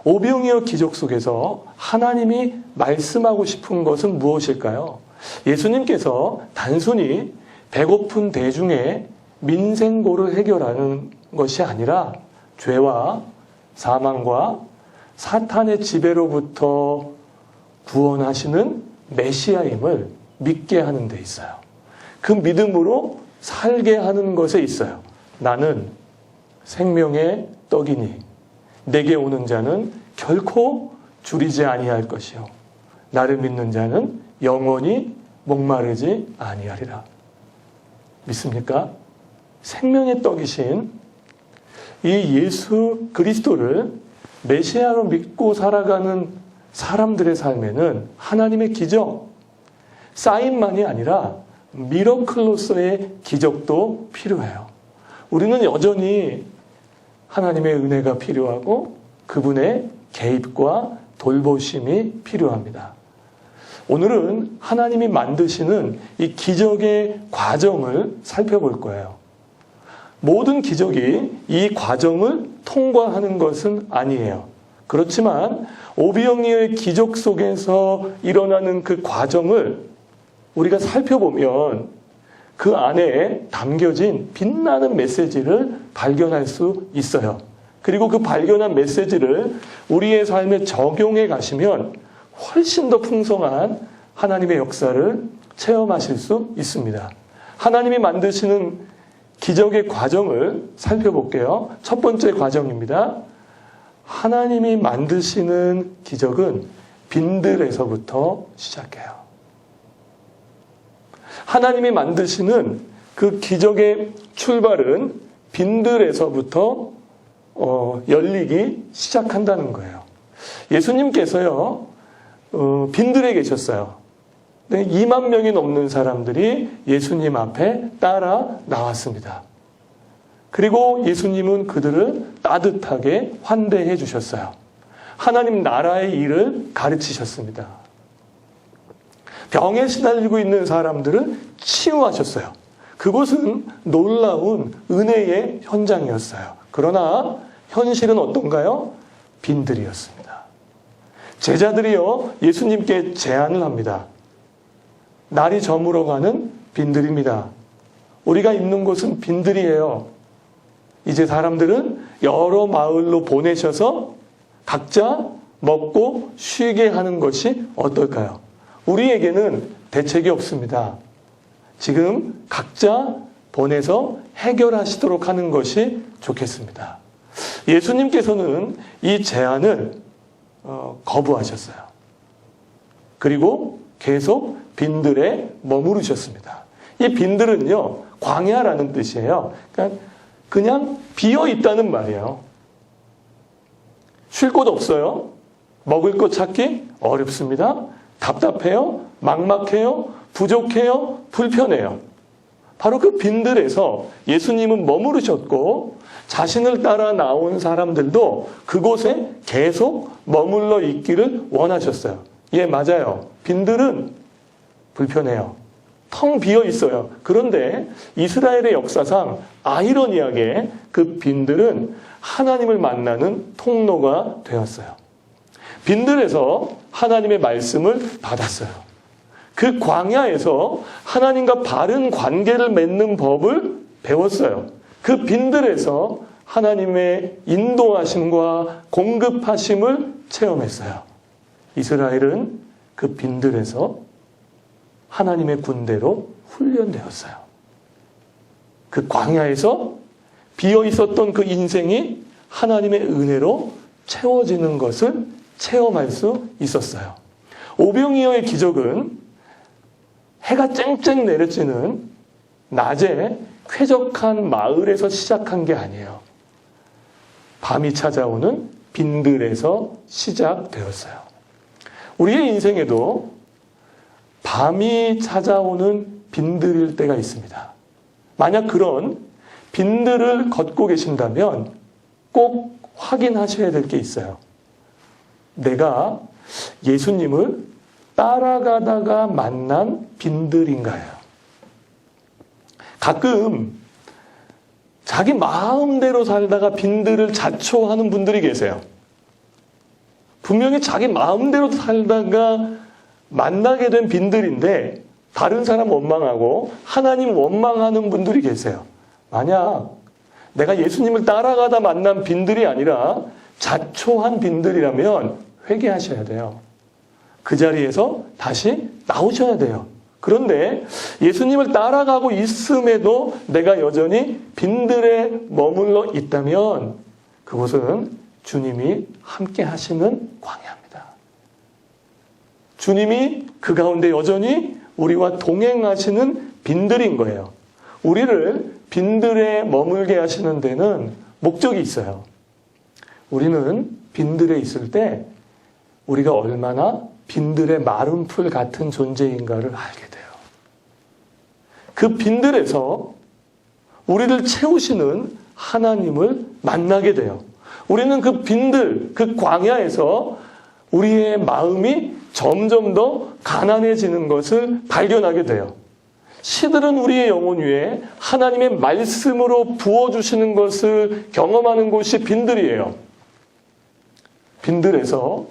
오병이어 기적 속에서 하나님이 말씀하고 싶은 것은 무엇일까요? 예수님께서 단순히 배고픈 대중의 민생고를 해결하는 것이 아니라 죄와 사망과 사탄의 지배로부터 구원하시는 메시아임을 믿게 하는 데 있어요. 그 믿음으로 살게 하는 것에 있어요. 나는 생명의 떡이니 내게 오는 자는 결코 줄이지 아니할 것이요 나를 믿는 자는 영원히 목마르지 아니하리라. 믿습니까? 생명의 떡이신 이 예수 그리스도를 메시아로 믿고 살아가는 사람들의 삶에는 하나님의 기적, 사인만이 아니라 미러클로서의 기적도 필요해요. 우리는 여전히 하나님의 은혜가 필요하고 그분의 개입과 돌보심이 필요합니다. 오늘은 하나님이 만드시는 이 기적의 과정을 살펴볼 거예요. 모든 기적이 이 과정을 통과하는 것은 아니에요. 그렇지만 오병이어의 기적 속에서 일어나는 그 과정을 우리가 살펴보면 그 안에 담겨진 빛나는 메시지를 발견할 수 있어요. 그리고 그 발견한 메시지를 우리의 삶에 적용해 가시면 훨씬 더 풍성한 하나님의 역사를 체험하실 수 있습니다. 하나님이 만드시는 기적의 과정을 살펴볼게요. 첫 번째 과정입니다. 하나님이 만드시는 기적은 빈들에서부터 시작해요. 하나님이 만드시는 그 기적의 출발은 빈들에서부터 열리기 시작한다는 거예요. 예수님께서요, 빈들에 계셨어요. 2만 명이 넘는 사람들이 예수님 앞에 따라 나왔습니다. 그리고 예수님은 그들을 따뜻하게 환대해 주셨어요. 하나님 나라의 일을 가르치셨습니다. 병에 시달리고 있는 사람들을 치유하셨어요. 그곳은 놀라운 은혜의 현장이었어요. 그러나 현실은 어떤가요? 빈들이었습니다. 제자들이요, 예수님께 제안을 합니다. 날이 저물어가는 빈들입니다. 우리가 있는 곳은 빈들이에요. 이제 사람들은 여러 마을로 보내셔서 각자 먹고 쉬게 하는 것이 어떨까요? 우리에게는 대책이 없습니다. 지금 각자 보내서 해결하시도록 하는 것이 좋겠습니다. 예수님께서는 이 제안을 거부하셨어요. 그리고 계속 빈들에 머무르셨습니다. 이 빈들은요, 광야라는 뜻이에요. 그러니까 그냥 비어 있다는 말이에요. 쉴 곳 없어요. 먹을 것 찾기 어렵습니다. 답답해요. 막막해요. 부족해요. 불편해요. 바로 그 빈들에서 예수님은 머무르셨고 자신을 따라 나온 사람들도 그곳에 계속 머물러 있기를 원하셨어요. 예, 맞아요. 빈들은 불편해요. 텅 비어 있어요. 그런데 이스라엘의 역사상 아이러니하게 그 빈들은 하나님을 만나는 통로가 되었어요. 빈들에서 하나님의 말씀을 받았어요. 그 광야에서 하나님과 바른 관계를 맺는 법을 배웠어요. 그 빈들에서 하나님의 인도하심과 공급하심을 체험했어요. 이스라엘은 그 빈들에서 하나님의 군대로 훈련되었어요. 그 광야에서 비어 있었던 그 인생이 하나님의 은혜로 채워지는 것을 체험할 수 있었어요. 오병이어의 기적은 해가 쨍쨍 내려지는 낮에 쾌적한 마을에서 시작한 게 아니에요. 밤이 찾아오는 빈들에서 시작되었어요. 우리의 인생에도 밤이 찾아오는 빈들일 때가 있습니다. 만약 그런 빈들을 걷고 계신다면 꼭 확인하셔야 될 게 있어요. 내가 예수님을 따라가다가 만난 빈들인가요? 가끔 자기 마음대로 살다가 빈들을 자초하는 분들이 계세요. 분명히 자기 마음대로 살다가 만나게 된 빈들인데 다른 사람 원망하고 하나님 원망하는 분들이 계세요. 만약 내가 예수님을 따라가다 만난 빈들이 아니라 자초한 빈들이라면 회개하셔야 돼요. 그 자리에서 다시 나오셔야 돼요. 그런데 예수님을 따라가고 있음에도 내가 여전히 빈들에 머물러 있다면 그곳은 주님이 함께 하시는 광야입니다. 주님이 그 가운데 여전히 우리와 동행하시는 빈들인 거예요. 우리를 빈들에 머물게 하시는 데는 목적이 있어요. 우리는 빈들에 있을 때 우리가 얼마나 빈들의 마른 풀 같은 존재인가를 알게 돼요. 그 빈들에서 우리를 채우시는 하나님을 만나게 돼요. 우리는 그 빈들, 그 광야에서 우리의 마음이 점점 더 가난해지는 것을 발견하게 돼요. 시들은 우리의 영혼 위에 하나님의 말씀으로 부어주시는 것을 경험하는 곳이 빈들이에요. 빈들에서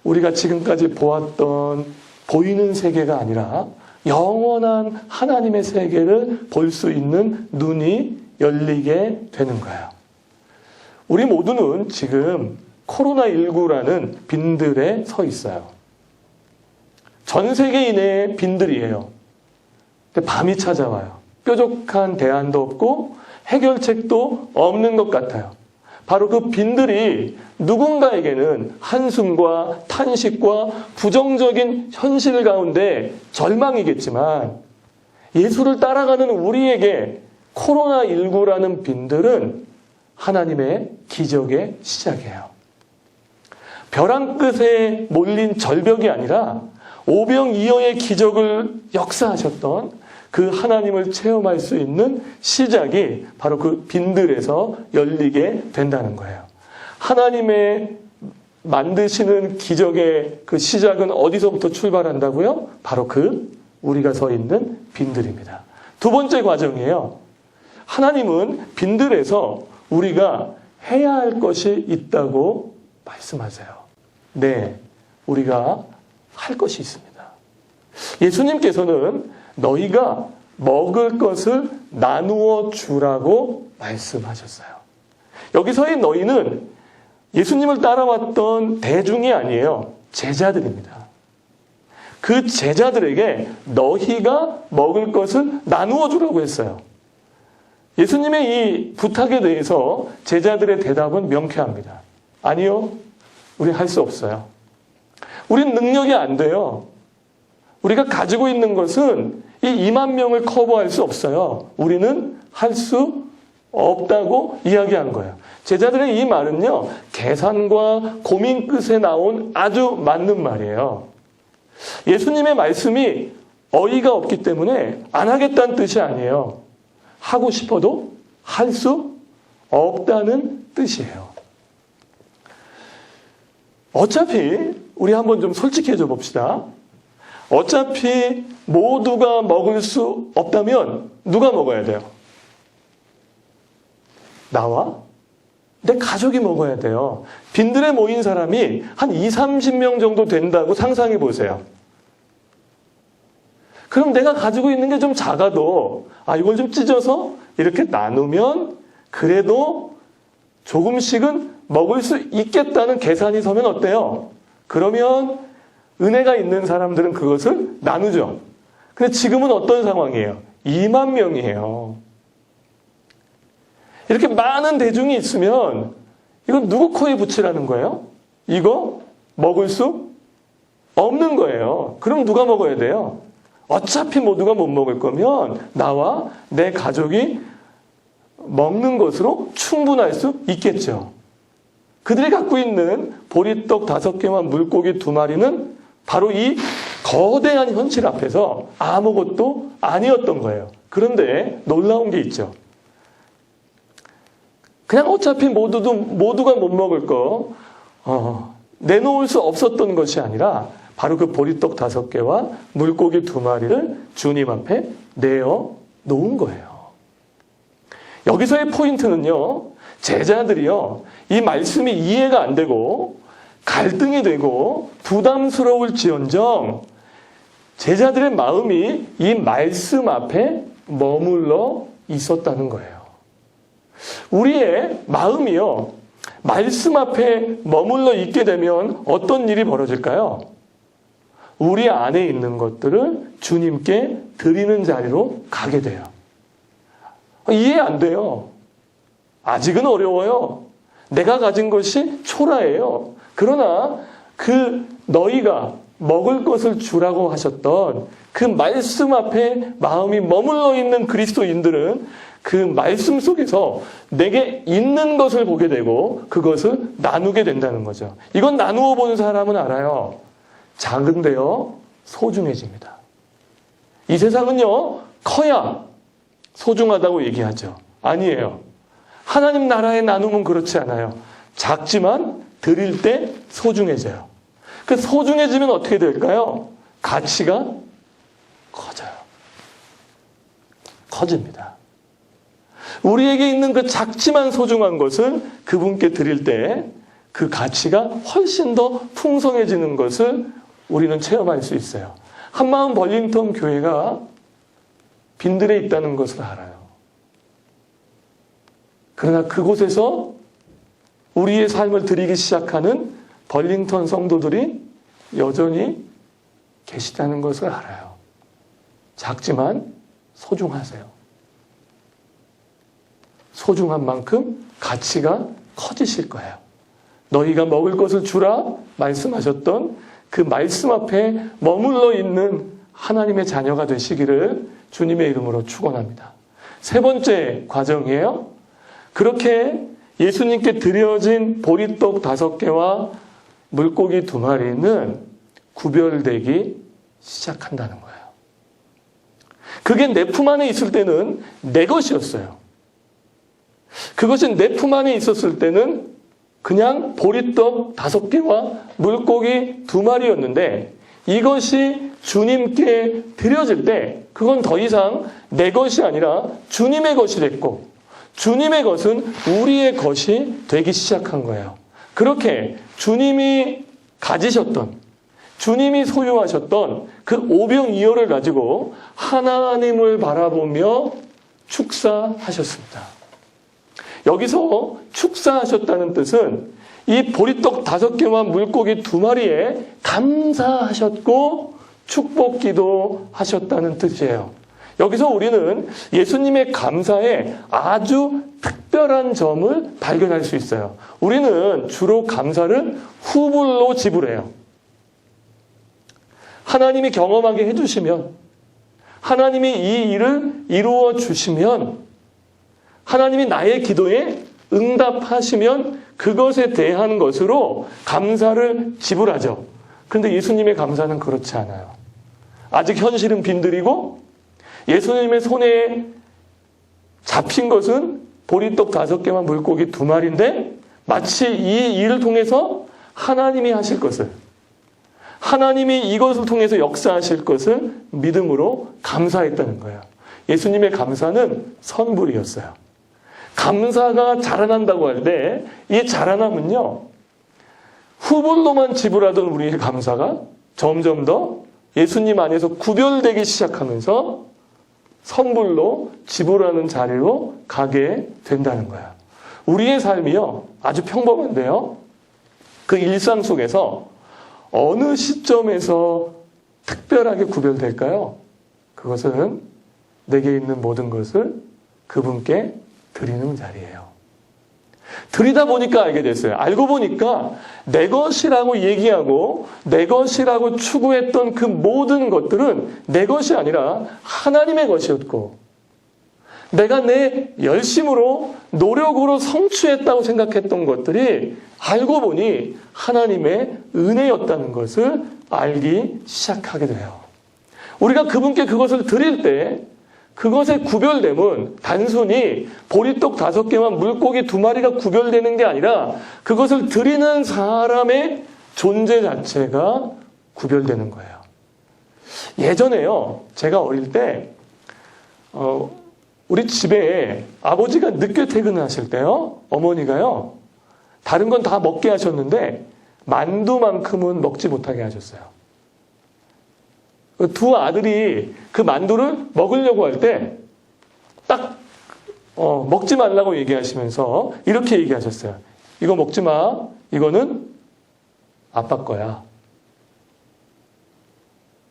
우리가 지금까지 보았던 보이는 세계가 아니라 영원한 하나님의 세계를 볼 수 있는 눈이 열리게 되는 거예요. 우리 모두는 지금 코로나19라는 빈들에 서 있어요. 전 세계인의 빈들이에요. 근데 밤이 찾아와요. 뾰족한 대안도 없고 해결책도 없는 것 같아요. 바로 그 빈들이 누군가에게는 한숨과 탄식과 부정적인 현실 가운데 절망이겠지만 예수를 따라가는 우리에게 코로나19라는 빈들은 하나님의 기적의 시작이에요. 벼랑 끝에 몰린 절벽이 아니라 오병이어의 기적을 역사하셨던 그 하나님을 체험할 수 있는 시작이 바로 그 빈들에서 열리게 된다는 거예요. 하나님의 만드시는 기적의 그 시작은 어디서부터 출발한다고요? 바로 그 우리가 서 있는 빈들입니다. 두 번째 과정이에요. 하나님은 빈들에서 우리가 해야 할 것이 있다고 말씀하세요. 네, 우리가 할 것이 있습니다. 예수님께서는 너희가 먹을 것을 나누어 주라고 말씀하셨어요. 여기서의 너희는 예수님을 따라왔던 대중이 아니에요. 제자들입니다. 그 제자들에게 너희가 먹을 것을 나누어 주라고 했어요. 예수님의 이 부탁에 대해서 제자들의 대답은 명쾌합니다. 아니요, 우리 할 수 없어요. 우린 능력이 안 돼요. 우리가 가지고 있는 것은 이 2만 명을 커버할 수 없어요. 우리는 할 수 없다고 이야기한 거예요. 제자들의 이 말은요, 계산과 고민 끝에 나온 아주 맞는 말이에요. 예수님의 말씀이 어이가 없기 때문에 안 하겠다는 뜻이 아니에요. 하고 싶어도 할 수 없다는 뜻이에요. 어차피 우리 한번 좀 솔직해져 봅시다. 어차피 모두가 먹을 수 없다면 누가 먹어야 돼요? 나와 내 가족이 먹어야 돼요. 빈들에 모인 사람이 한 20-30명 정도 된다고 상상해 보세요. 그럼 내가 가지고 있는 게 좀 작아도 이걸 좀 찢어서 이렇게 나누면 그래도 조금씩은 먹을 수 있겠다는 계산이 서면 어때요? 그러면 은혜가 있는 사람들은 그것을 나누죠. 근데 지금은 어떤 상황이에요? 2만 명이에요. 이렇게 많은 대중이 있으면 이건 누구 코에 붙이라는 거예요? 이거 먹을 수 없는 거예요. 그럼 누가 먹어야 돼요? 어차피 모두가 못 먹을 거면 나와 내 가족이 먹는 것으로 충분할 수 있겠죠. 그들이 갖고 있는 보리떡 5개와 물고기 2마리는 바로 이 거대한 현실 앞에서 아무것도 아니었던 거예요. 그런데 놀라운 게 있죠. 그냥 어차피 모두가 못 먹을 거 내놓을 수 없었던 것이 아니라 바로 그 보리떡 5개와 물고기 2마리를 주님 앞에 내어 놓은 거예요. 여기서의 포인트는요, 제자들이요, 이 말씀이 이해가 안 되고 갈등이 되고 부담스러울지언정 제자들의 마음이 이 말씀 앞에 머물러 있었다는 거예요. 우리의 마음이요, 말씀 앞에 머물러 있게 되면 어떤 일이 벌어질까요? 우리 안에 있는 것들을 주님께 드리는 자리로 가게 돼요. 이해 안 돼요. 아직은 어려워요. 내가 가진 것이 초라해요. 그러나 그 너희가 먹을 것을 주라고 하셨던 그 말씀 앞에 마음이 머물러 있는 그리스도인들은 그 말씀 속에서 내게 있는 것을 보게 되고 그것을 나누게 된다는 거죠. 이건 나누어 본 사람은 알아요. 작은데요, 소중해집니다. 이 세상은요, 커야 소중하다고 얘기하죠. 아니에요. 하나님 나라의 나눔은 그렇지 않아요. 작지만 드릴 때 소중해져요. 그 소중해지면 어떻게 될까요? 가치가 커져요. 커집니다. 우리에게 있는 그 작지만 소중한 것을 그분께 드릴 때 그 가치가 훨씬 더 풍성해지는 것을 우리는 체험할 수 있어요. 한마음 벌링턴 교회가 빈들에 있다는 것을 알아요. 그러나 그곳에서 우리의 삶을 드리기 시작하는 벌링턴 성도들이 여전히 계시다는 것을 알아요. 작지만 소중하세요. 소중한 만큼 가치가 커지실 거예요. 너희가 먹을 것을 주라 말씀하셨던 그 말씀 앞에 머물러 있는 하나님의 자녀가 되시기를 주님의 이름으로 축원합니다. 세 번째 과정이에요. 그렇게 예수님께 드려진 보리떡 5개와 물고기 2마리는 구별되기 시작한다는 거예요. 그게 내 품 안에 있을 때는 내 것이었어요. 그것이 내 품 안에 있었을 때는 그냥 보리떡 5개와 물고기 2마리였는데 이것이 주님께 드려질 때 그건 더 이상 내 것이 아니라 주님의 것이 됐고 주님의 것은 우리의 것이 되기 시작한 거예요. 그렇게 주님이 가지셨던 주님이 소유하셨던 그 오병이어를 가지고 하나님을 바라보며 축사하셨습니다. 여기서 축사하셨다는 뜻은 이 보리떡 5개와 물고기 2마리에 감사하셨고 축복기도 하셨다는 뜻이에요. 여기서 우리는 예수님의 감사에 아주 특별한 점을 발견할 수 있어요. 우리는 주로 감사를 후불로 지불해요. 하나님이 경험하게 해주시면, 하나님이 이 일을 이루어 주시면, 하나님이 나의 기도에 응답하시면 그것에 대한 것으로 감사를 지불하죠. 그런데 예수님의 감사는 그렇지 않아요. 아직 현실은 빈들이고 예수님의 손에 잡힌 것은 보리떡 5개와 물고기 2마리인데 마치 이 일을 통해서 하나님이 하실 것을, 하나님이 이것을 통해서 역사하실 것을 믿음으로 감사했다는 거예요. 예수님의 감사는 선불이었어요. 감사가 자라난다고 할 때 이 자라남은요, 후불로만 지불하던 우리의 감사가 점점 더 예수님 안에서 구별되기 시작하면서 선불로 지불하는 자리로 가게 된다는 거야. 우리의 삶이요, 아주 평범한데요, 그 일상 속에서 어느 시점에서 특별하게 구별될까요? 그것은 내게 있는 모든 것을 그분께 드리는 자리예요. 드리다 보니까 알게 됐어요. 알고 보니까 내 것이라고 얘기하고 내 것이라고 추구했던 그 모든 것들은 내 것이 아니라 하나님의 것이었고, 내가 내 열심으로 노력으로 성취했다고 생각했던 것들이 알고 보니 하나님의 은혜였다는 것을 알기 시작하게 돼요. 우리가 그분께 그것을 드릴 때 그것의 구별됨은 단순히 보리떡 5개와 물고기 2마리가 구별되는 게 아니라 그것을 드리는 사람의 존재 자체가 구별되는 거예요. 예전에요, 제가 어릴 때 우리 집에 아버지가 늦게 퇴근하실 때요, 어머니가요, 다른 건 다 먹게 하셨는데 만두만큼은 먹지 못하게 하셨어요. 두 아들이 그 만두를 먹으려고 할 때 딱 먹지 말라고 얘기하시면서 이렇게 얘기하셨어요. 이거 먹지 마. 이거는 아빠 거야.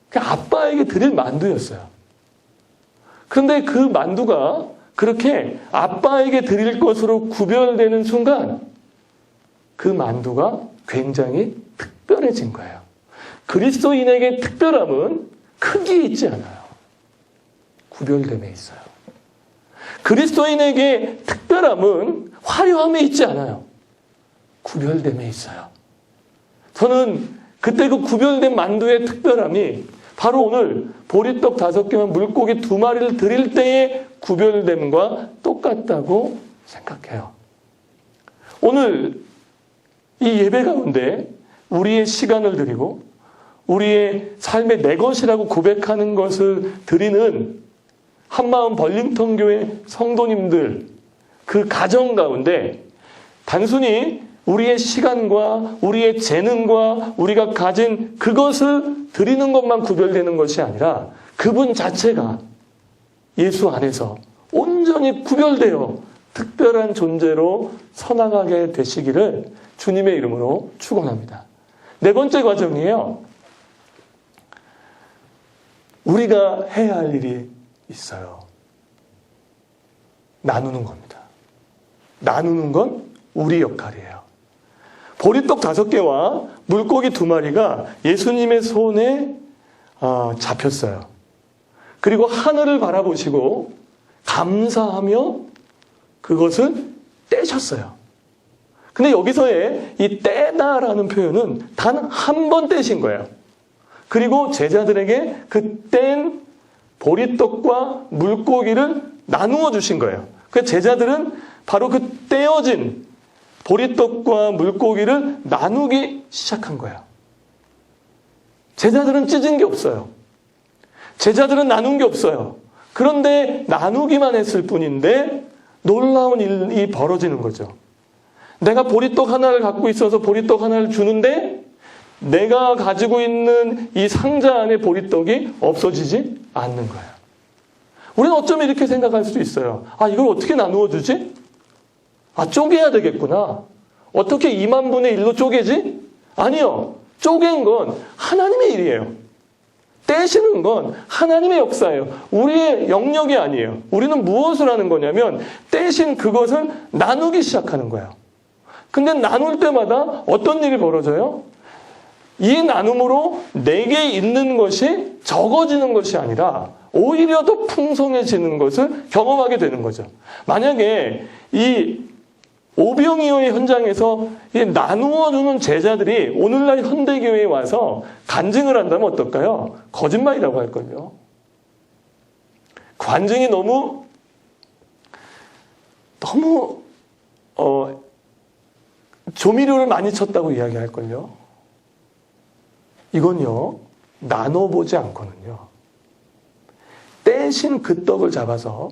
그러니까 아빠에게 드릴 만두였어요. 그런데 그 만두가 그렇게 아빠에게 드릴 것으로 구별되는 순간 그 만두가 굉장히 특별해진 거예요. 그리스도인에게 특별함은 크기에 있지 않아요. 구별됨에 있어요. 그리스도인에게 특별함은 화려함에 있지 않아요. 구별됨에 있어요. 저는 그때 그 구별된 만두의 특별함이 바로 오늘 보리떡 5개와 물고기 2마리를 드릴 때의 구별됨과 똑같다고 생각해요. 오늘 이 예배 가운데 우리의 시간을 드리고 우리의 삶의 내 것이라고 고백하는 것을 드리는 한마음 벌림턴 교회 성도님들, 그 가정 가운데 단순히 우리의 시간과 우리의 재능과 우리가 가진 그것을 드리는 것만 구별되는 것이 아니라 그분 자체가 예수 안에서 온전히 구별되어 특별한 존재로 서나가게 되시기를 주님의 이름으로 축원합니다. 네 번째 과정이에요. 우리가 해야 할 일이 있어요. 나누는 겁니다. 나누는 건 우리 역할이에요. 보리떡 5개와 물고기 2마리가 예수님의 손에 잡혔어요. 그리고 하늘을 바라보시고 감사하며 그것을 떼셨어요. 근데 여기서의 이 떼다라는 표현은 단 한 번 떼신 거예요. 그리고 제자들에게 그 뗀 보리떡과 물고기를 나누어 주신 거예요. 그 제자들은 바로 그 떼어진 보리떡과 물고기를 나누기 시작한 거예요. 제자들은 찢은 게 없어요. 제자들은 나눈 게 없어요. 그런데 나누기만 했을 뿐인데 놀라운 일이 벌어지는 거죠. 내가 보리떡 하나를 갖고 있어서 보리떡 하나를 주는데 내가 가지고 있는 이 상자 안에 보리떡이 없어지지 않는 거예요. 우리는 어쩌면 이렇게 생각할 수도 있어요. 아, 이걸 어떻게 나누어 주지? 아, 쪼개야 되겠구나. 어떻게 2만 분의 1로 쪼개지? 아니요. 쪼갠 건 하나님의 일이에요. 떼시는 건 하나님의 역사예요. 우리의 영역이 아니에요. 우리는 무엇을 하는 거냐면 떼신 그것을 나누기 시작하는 거예요. 근데 나눌 때마다 어떤 일이 벌어져요? 이 나눔으로 내게 있는 것이 적어지는 것이 아니라 오히려 더 풍성해지는 것을 경험하게 되는 거죠. 만약에 이 오병이어의 현장에서 이 나누어주는 제자들이 오늘날 현대교회에 와서 간증을 한다면 어떨까요? 거짓말이라고 할걸요. 간증이 너무 조미료를 많이 쳤다고 이야기할걸요. 이건요, 나눠보지 않고는요, 떼신 그 떡을 잡아서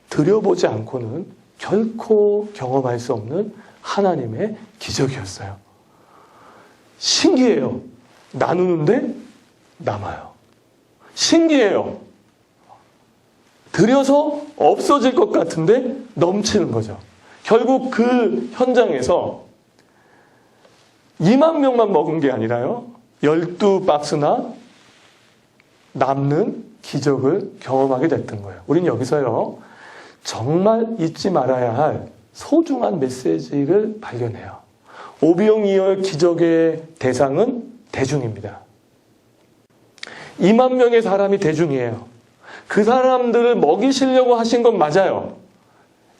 드려보지 않고는 결코 경험할 수 없는 하나님의 기적이었어요. 신기해요. 나누는데 남아요. 신기해요. 드려서 없어질 것 같은데 넘치는 거죠. 결국 그 현장에서 2만 명만 먹은 게 아니라요, 12박스나 남는 기적을 경험하게 됐던 거예요. 우린 여기서요, 정말 잊지 말아야 할 소중한 메시지를 발견해요. 오병이어 기적의 대상은 대중입니다. 2만 명의 사람이 대중이에요. 그 사람들을 먹이시려고 하신 건 맞아요.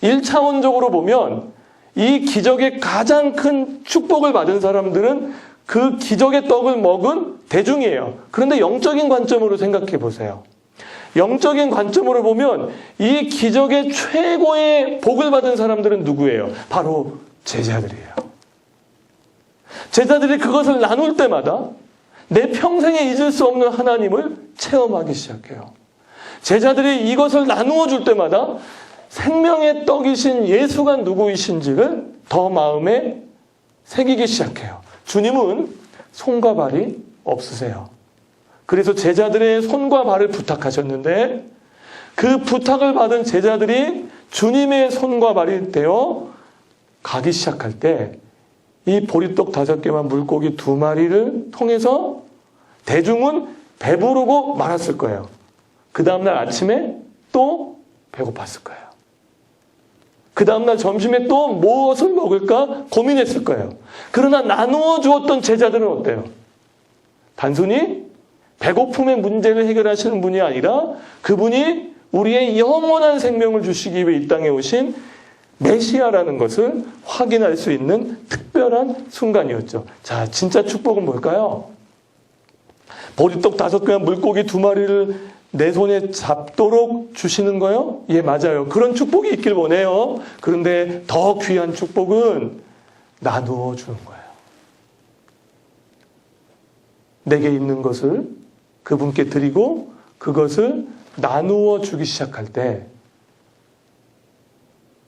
1차원적으로 보면 이 기적의 가장 큰 축복을 받은 사람들은 그 기적의 떡을 먹은 대중이에요. 그런데 영적인 관점으로 생각해 보세요. 영적인 관점으로 보면 이 기적의 최고의 복을 받은 사람들은 누구예요? 바로 제자들이에요. 제자들이 그것을 나눌 때마다 내 평생에 잊을 수 없는 하나님을 체험하기 시작해요. 제자들이 이것을 나누어 줄 때마다 생명의 떡이신 예수가 누구이신지를 더 마음에 새기기 시작해요. 주님은 손과 발이 없으세요. 그래서 제자들의 손과 발을 부탁하셨는데 그 부탁을 받은 제자들이 주님의 손과 발이 되어 가기 시작할 때 이 보리떡 5개만 물고기 2마리를 통해서 대중은 배부르고 말았을 거예요. 그 다음날 아침에 또 배고팠을 거예요. 그 다음날 점심에 또 무엇을 먹을까 고민했을 거예요. 그러나 나누어 주었던 제자들은 어때요? 단순히 배고픔의 문제를 해결하시는 분이 아니라 그분이 우리의 영원한 생명을 주시기 위해 이 땅에 오신 메시아라는 것을 확인할 수 있는 특별한 순간이었죠. 자, 진짜 축복은 뭘까요? 보리떡 5개와 물고기 2마리를 내 손에 잡도록 주시는 거요? 예, 맞아요. 그런 축복이 있길 원해요. 그런데 더 귀한 축복은 나누어 주는 거예요. 내게 있는 것을 그분께 드리고 그것을 나누어 주기 시작할 때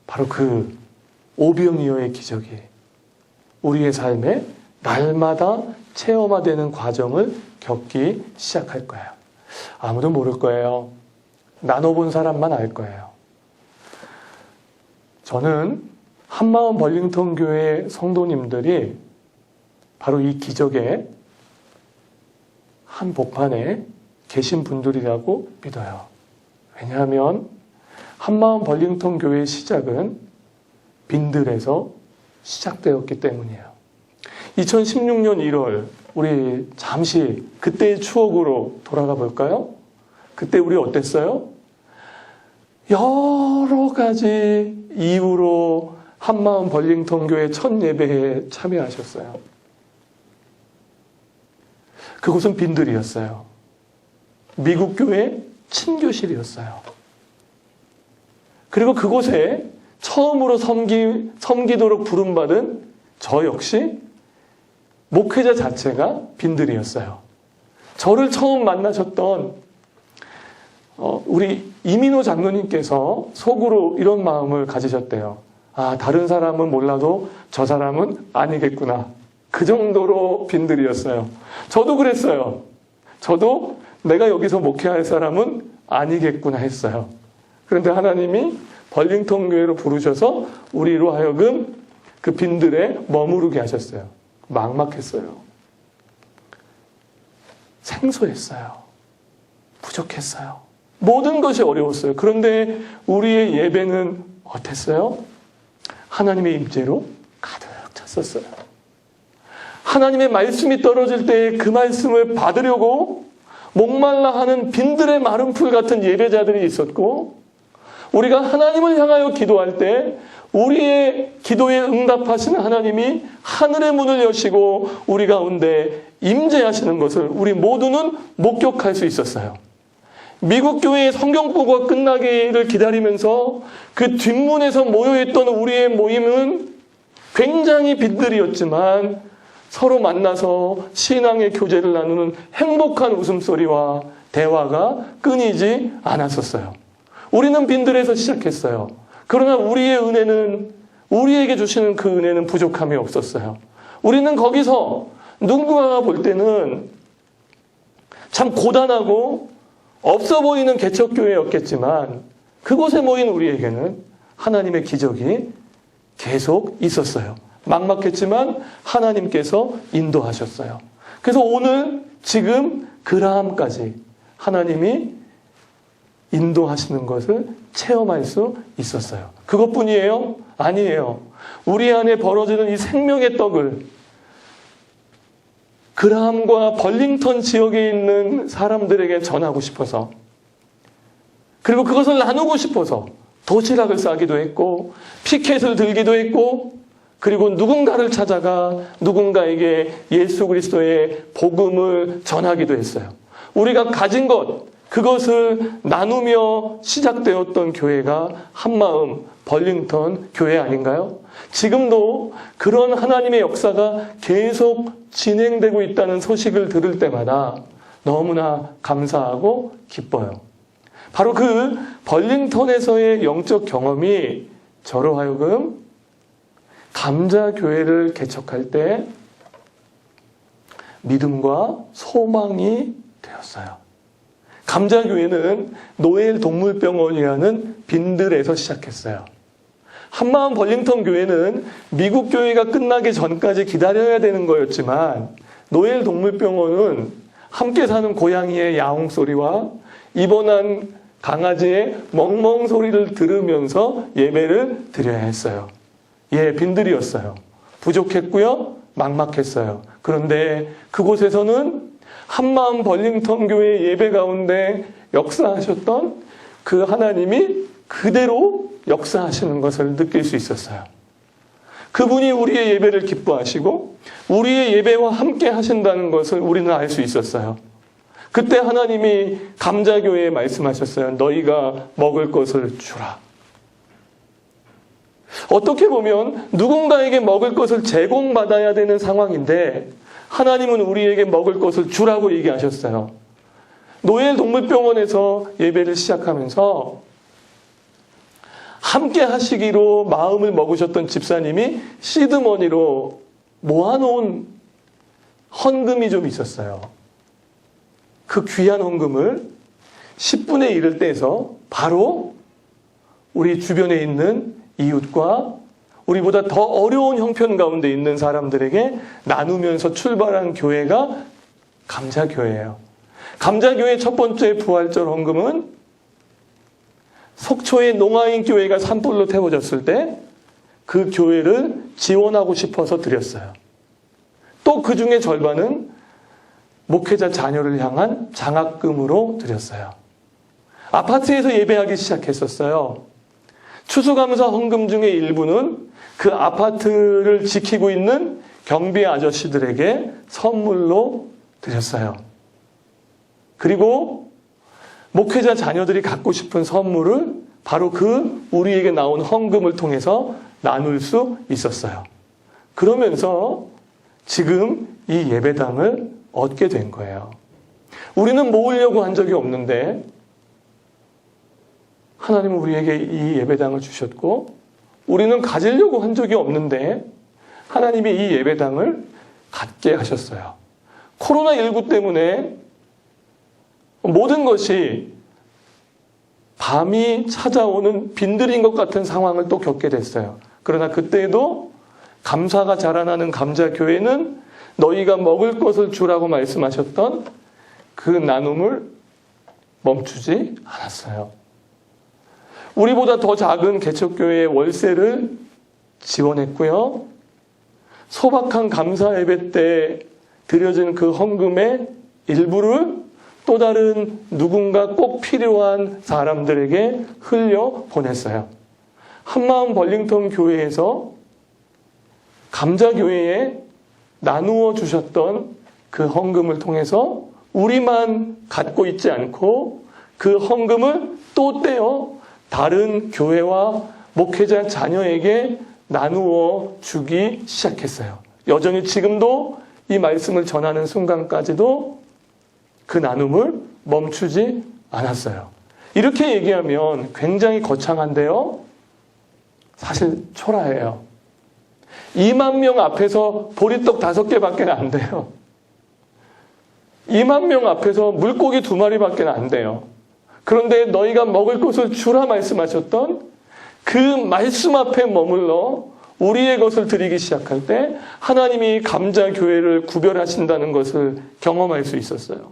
바로 그 오병이어의 기적이 우리의 삶에 날마다 체험화되는 과정을 겪기 시작할 거예요. 아무도 모를 거예요. 나눠본 사람만 알 거예요. 저는 한마음 벌링턴 교회 성도님들이 바로 이 기적의 한 복판에 계신 분들이라고 믿어요. 왜냐하면 한마음 벌링턴 교회의 시작은 빈들에서 시작되었기 때문이에요. 2016년 1월 우리 잠시 그때의 추억으로 돌아가 볼까요? 그때 우리 어땠어요? 여러 가지 이유로 한마음 벌링턴 교회 첫 예배에 참여하셨어요. 그곳은 빈들이었어요. 미국 교회 친교실이었어요. 그리고 그곳에 처음으로 섬기도록 부름받은 저 역시 목회자 자체가 빈들이었어요. 저를 처음 만나셨던 우리 이민호 장로님께서 속으로 이런 마음을 가지셨대요. 아, 다른 사람은 몰라도 저 사람은 아니겠구나. 그 정도로 빈들이었어요. 저도 그랬어요. 저도 내가 여기서 목회할 사람은 아니겠구나 했어요. 그런데 하나님이 벌링턴 교회로 부르셔서 우리로 하여금 그 빈들에 머무르게 하셨어요. 막막했어요. 생소했어요. 부족했어요. 모든 것이 어려웠어요. 그런데 우리의 예배는 어땠어요? 하나님의 임재로 가득 찼었어요. 하나님의 말씀이 떨어질 때 그 말씀을 받으려고 목말라 하는 빈들의 마른 풀 같은 예배자들이 있었고, 우리가 하나님을 향하여 기도할 때 우리의 기도에 응답하시는 하나님이 하늘의 문을 여시고 우리 가운데 임재하시는 것을 우리 모두는 목격할 수 있었어요. 미국 교회의 성경보고가 끝나기를 기다리면서 그 뒷문에서 모여있던 우리의 모임은 굉장히 빈들이었지만 서로 만나서 신앙의 교제를 나누는 행복한 웃음소리와 대화가 끊이지 않았었어요. 우리는 빈들에서 시작했어요. 그러나 우리의 은혜는, 우리에게 주시는 그 은혜는 부족함이 없었어요. 우리는 거기서 누군가가 볼 때는 참 고단하고 없어 보이는 개척교회였겠지만 그곳에 모인 우리에게는 하나님의 기적이 계속 있었어요. 막막했지만 하나님께서 인도하셨어요. 그래서 오늘 지금 그라함까지 하나님이 인도하시는 것을 체험할 수 있었어요. 그것뿐이에요? 아니에요. 우리 안에 벌어지는 이 생명의 떡을 그라함과 벌링턴 지역에 있는 사람들에게 전하고 싶어서, 그리고 그것을 나누고 싶어서 도시락을 싸기도 했고 피켓을 들기도 했고, 그리고 누군가를 찾아가 누군가에게 예수 그리스도의 복음을 전하기도 했어요. 우리가 가진 것, 그것을 나누며 시작되었던 교회가 한마음 벌링턴 교회 아닌가요? 지금도 그런 하나님의 역사가 계속 진행되고 있다는 소식을 들을 때마다 너무나 감사하고 기뻐요. 바로 그 벌링턴에서의 영적 경험이 저로 하여금 감자교회를 개척할 때 믿음과 소망이 되었어요. 감자교회는 노엘 동물병원이라는 빈들에서 시작했어요. 한마음 벌링턴 교회는 미국 교회가 끝나기 전까지 기다려야 되는 거였지만, 노엘 동물병원은 함께 사는 고양이의 야옹 소리와 입원한 강아지의 멍멍 소리를 들으면서 예배를 드려야 했어요. 예, 빈들이었어요. 부족했고요, 막막했어요. 그런데 그곳에서는 한마음 벌링턴 교회 예배 가운데 역사하셨던 그 하나님이 그대로 역사하시는 것을 느낄 수 있었어요. 그분이 우리의 예배를 기뻐하시고 우리의 예배와 함께 하신다는 것을 우리는 알 수 있었어요. 그때 하나님이 감자교회에 말씀하셨어요. 너희가 먹을 것을 주라. 어떻게 보면 누군가에게 먹을 것을 제공받아야 되는 상황인데 하나님은 우리에게 먹을 것을 주라고 얘기하셨어요. 노엘 동물병원에서 예배를 시작하면서 함께 하시기로 마음을 먹으셨던 집사님이 시드머니로 모아놓은 헌금이 좀 있었어요. 그 귀한 헌금을 10분의 1을 떼서 바로 우리 주변에 있는 이웃과 우리보다 더 어려운 형편 가운데 있는 사람들에게 나누면서 출발한 교회가 감자교회예요. 감자교회 첫 번째 부활절 헌금은 속초의 농아인 교회가 산불로 태워졌을 때 그 교회를 지원하고 싶어서 드렸어요. 또 그 중에 절반은 목회자 자녀를 향한 장학금으로 드렸어요. 아파트에서 예배하기 시작했었어요. 추수감사 헌금 중에 일부는 그 아파트를 지키고 있는 경비 아저씨들에게 선물로 드렸어요. 그리고 목회자 자녀들이 갖고 싶은 선물을 바로 그 우리에게 나온 헌금을 통해서 나눌 수 있었어요. 그러면서 지금 이 예배당을 얻게 된 거예요. 우리는 모으려고 한 적이 없는데 하나님은 우리에게 이 예배당을 주셨고, 우리는 가지려고 한 적이 없는데 하나님이 이 예배당을 갖게 하셨어요. 코로나19 때문에 모든 것이 밤이 찾아오는 빈들인 것 같은 상황을 또 겪게 됐어요. 그러나 그때에도 감사가 자라나는 감자교회는 너희가 먹을 것을 주라고 말씀하셨던 그 나눔을 멈추지 않았어요. 우리보다 더 작은 개척교회의 월세를 지원했고요. 소박한 감사 예배 때 드려진 그 헌금의 일부를 또 다른 누군가 꼭 필요한 사람들에게 흘려 보냈어요. 한마음 벌링턴 교회에서 감자교회에 나누어 주셨던 그 헌금을 통해서 우리만 갖고 있지 않고 그 헌금을 또 떼어 다른 교회와 목회자 자녀에게 나누어 주기 시작했어요. 여전히 지금도 이 말씀을 전하는 순간까지도 그 나눔을 멈추지 않았어요. 이렇게 얘기하면 굉장히 거창한데요. 사실 초라해요. 2만 명 앞에서 보리떡 5개밖에 안 돼요. 2만 명 앞에서 물고기 2마리밖에 안 돼요. 그런데 너희가 먹을 것을 주라 말씀하셨던 그 말씀 앞에 머물러 우리의 것을 드리기 시작할 때 하나님이 감자교회를 구별하신다는 것을 경험할 수 있었어요.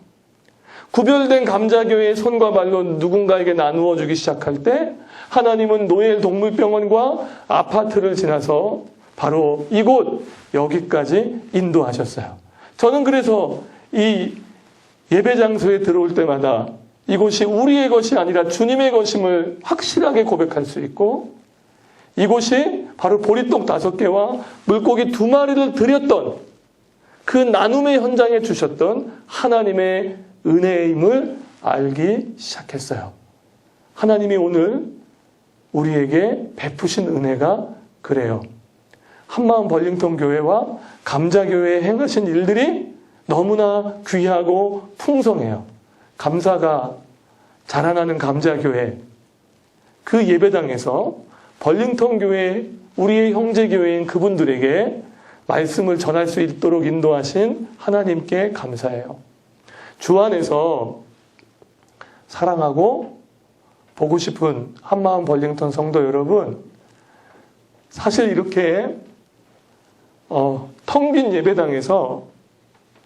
구별된 감자교회의 손과 발로 누군가에게 나누어 주기 시작할 때 하나님은 노엘 동물병원과 아파트를 지나서 바로 이곳 여기까지 인도하셨어요. 저는 그래서 이 예배 장소에 들어올 때마다 이곳이 우리의 것이 아니라 주님의 것임을 확실하게 고백할 수 있고, 이곳이 바로 보리떡 5개와 물고기 2마리를 드렸던 그 나눔의 현장에 주셨던 하나님의 은혜임을 알기 시작했어요. 하나님이 오늘 우리에게 베푸신 은혜가 그래요. 한마음 벌링턴 교회와 감자교회에 행하신 일들이 너무나 귀하고 풍성해요. 감사가 자라나는 감자교회, 그 예배당에서 벌링턴 교회, 우리의 형제교회인 그분들에게 말씀을 전할 수 있도록 인도하신 하나님께 감사해요. 주 안에서 사랑하고 보고 싶은 한마음 벌링턴 성도 여러분, 사실 이렇게 텅 빈 예배당에서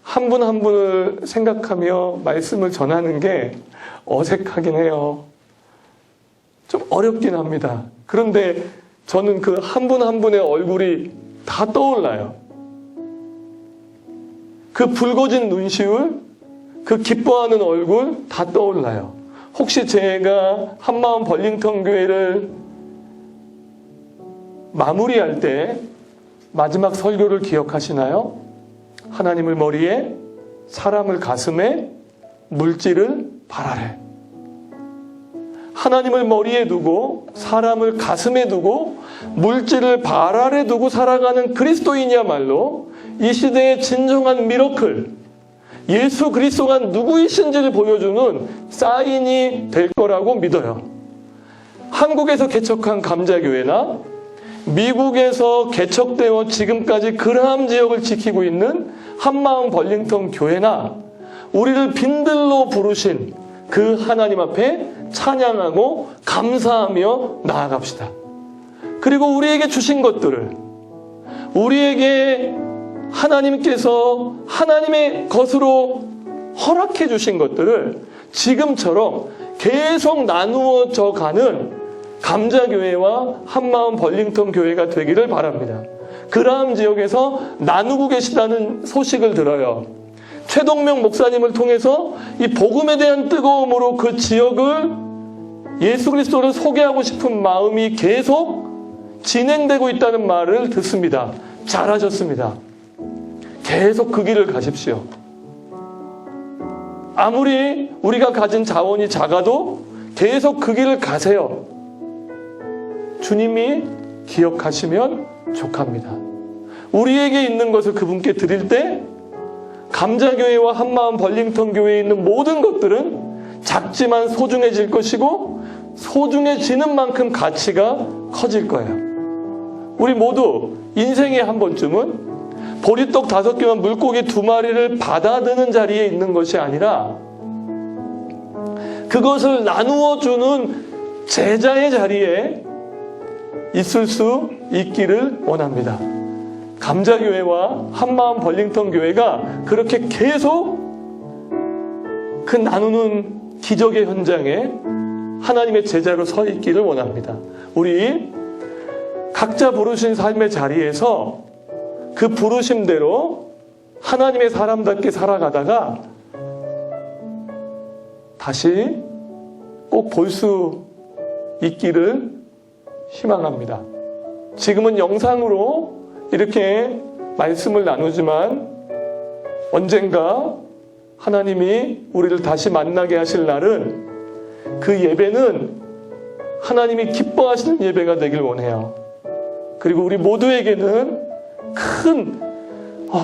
한 분 한 분을 생각하며 말씀을 전하는 게 어색하긴 해요. 좀 어렵긴 합니다. 그런데 저는 그 한 분 한 분의 얼굴이 다 떠올라요. 그 붉어진 눈시울, 그 기뻐하는 얼굴 다 떠올라요. 혹시 제가 한마음 벌링턴 교회를 마무리할 때 마지막 설교를 기억하시나요? 하나님을 머리에, 사람을 가슴에, 물질을 발 아래. 하나님을 머리에 두고 사람을 가슴에 두고 물질을 발 아래 두고 살아가는 그리스도인이야말로 이 시대의 진정한 미러클, 예수 그리스도가 누구이신지를 보여주는 사인이 될 거라고 믿어요. 한국에서 개척한 감자교회나 미국에서 개척되어 지금까지 그라함 지역을 지키고 있는 한마음 벌링턴 교회나 우리를 빈들로 부르신 그 하나님 앞에 찬양하고 감사하며 나아갑시다. 그리고 우리에게 주신 것들을, 우리에게 하나님께서 하나님의 것으로 허락해 주신 것들을 지금처럼 계속 나누어져 가는 감자교회와 한마음 벌링턴 교회가 되기를 바랍니다. 그라함 지역에서 나누고 계시다는 소식을 들어요. 최동명 목사님을 통해서 이 복음에 대한 뜨거움으로 그 지역을 예수 그리스도를 소개하고 싶은 마음이 계속 진행되고 있다는 말을 듣습니다. 잘하셨습니다. 계속 그 길을 가십시오. 아무리 우리가 가진 자원이 작아도 계속 그 길을 가세요. 주님이 기억하시면 족합니다. 우리에게 있는 것을 그분께 드릴 때 감자교회와 한마음 벌링턴 교회에 있는 모든 것들은 작지만 소중해질 것이고 소중해지는 만큼 가치가 커질 거예요. 우리 모두 인생에 한 번쯤은 보리떡 5개와 물고기 2마리를 받아드는 자리에 있는 것이 아니라 그것을 나누어 주는 제자의 자리에 있을 수 있기를 원합니다. 감자교회와 한마음 벌링턴 교회가 그렇게 계속 그 나누는 기적의 현장에 하나님의 제자로 서 있기를 원합니다. 우리 각자 부르신 삶의 자리에서 그 부르심대로 하나님의 사람답게 살아가다가 다시 꼭 볼 수 있기를 희망합니다. 지금은 영상으로 이렇게 말씀을 나누지만 언젠가 하나님이 우리를 다시 만나게 하실 날은 그 예배는 하나님이 기뻐하시는 예배가 되길 원해요. 그리고 우리 모두에게는 큰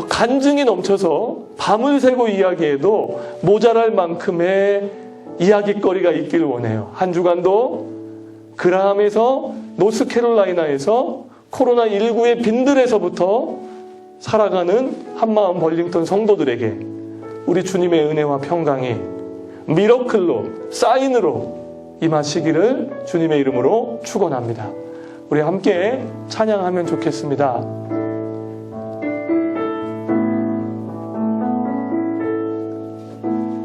간증이 넘쳐서 밤을 새고 이야기해도 모자랄 만큼의 이야기거리가 있길 원해요. 한 주간도 그라함에서 노스캐롤라이나에서 코로나19의 빈들에서부터 살아가는 한마음 벌링턴 성도들에게 우리 주님의 은혜와 평강이 미러클로, 사인으로 임하시기를 주님의 이름으로 축원합니다. 우리 함께 찬양하면 좋겠습니다.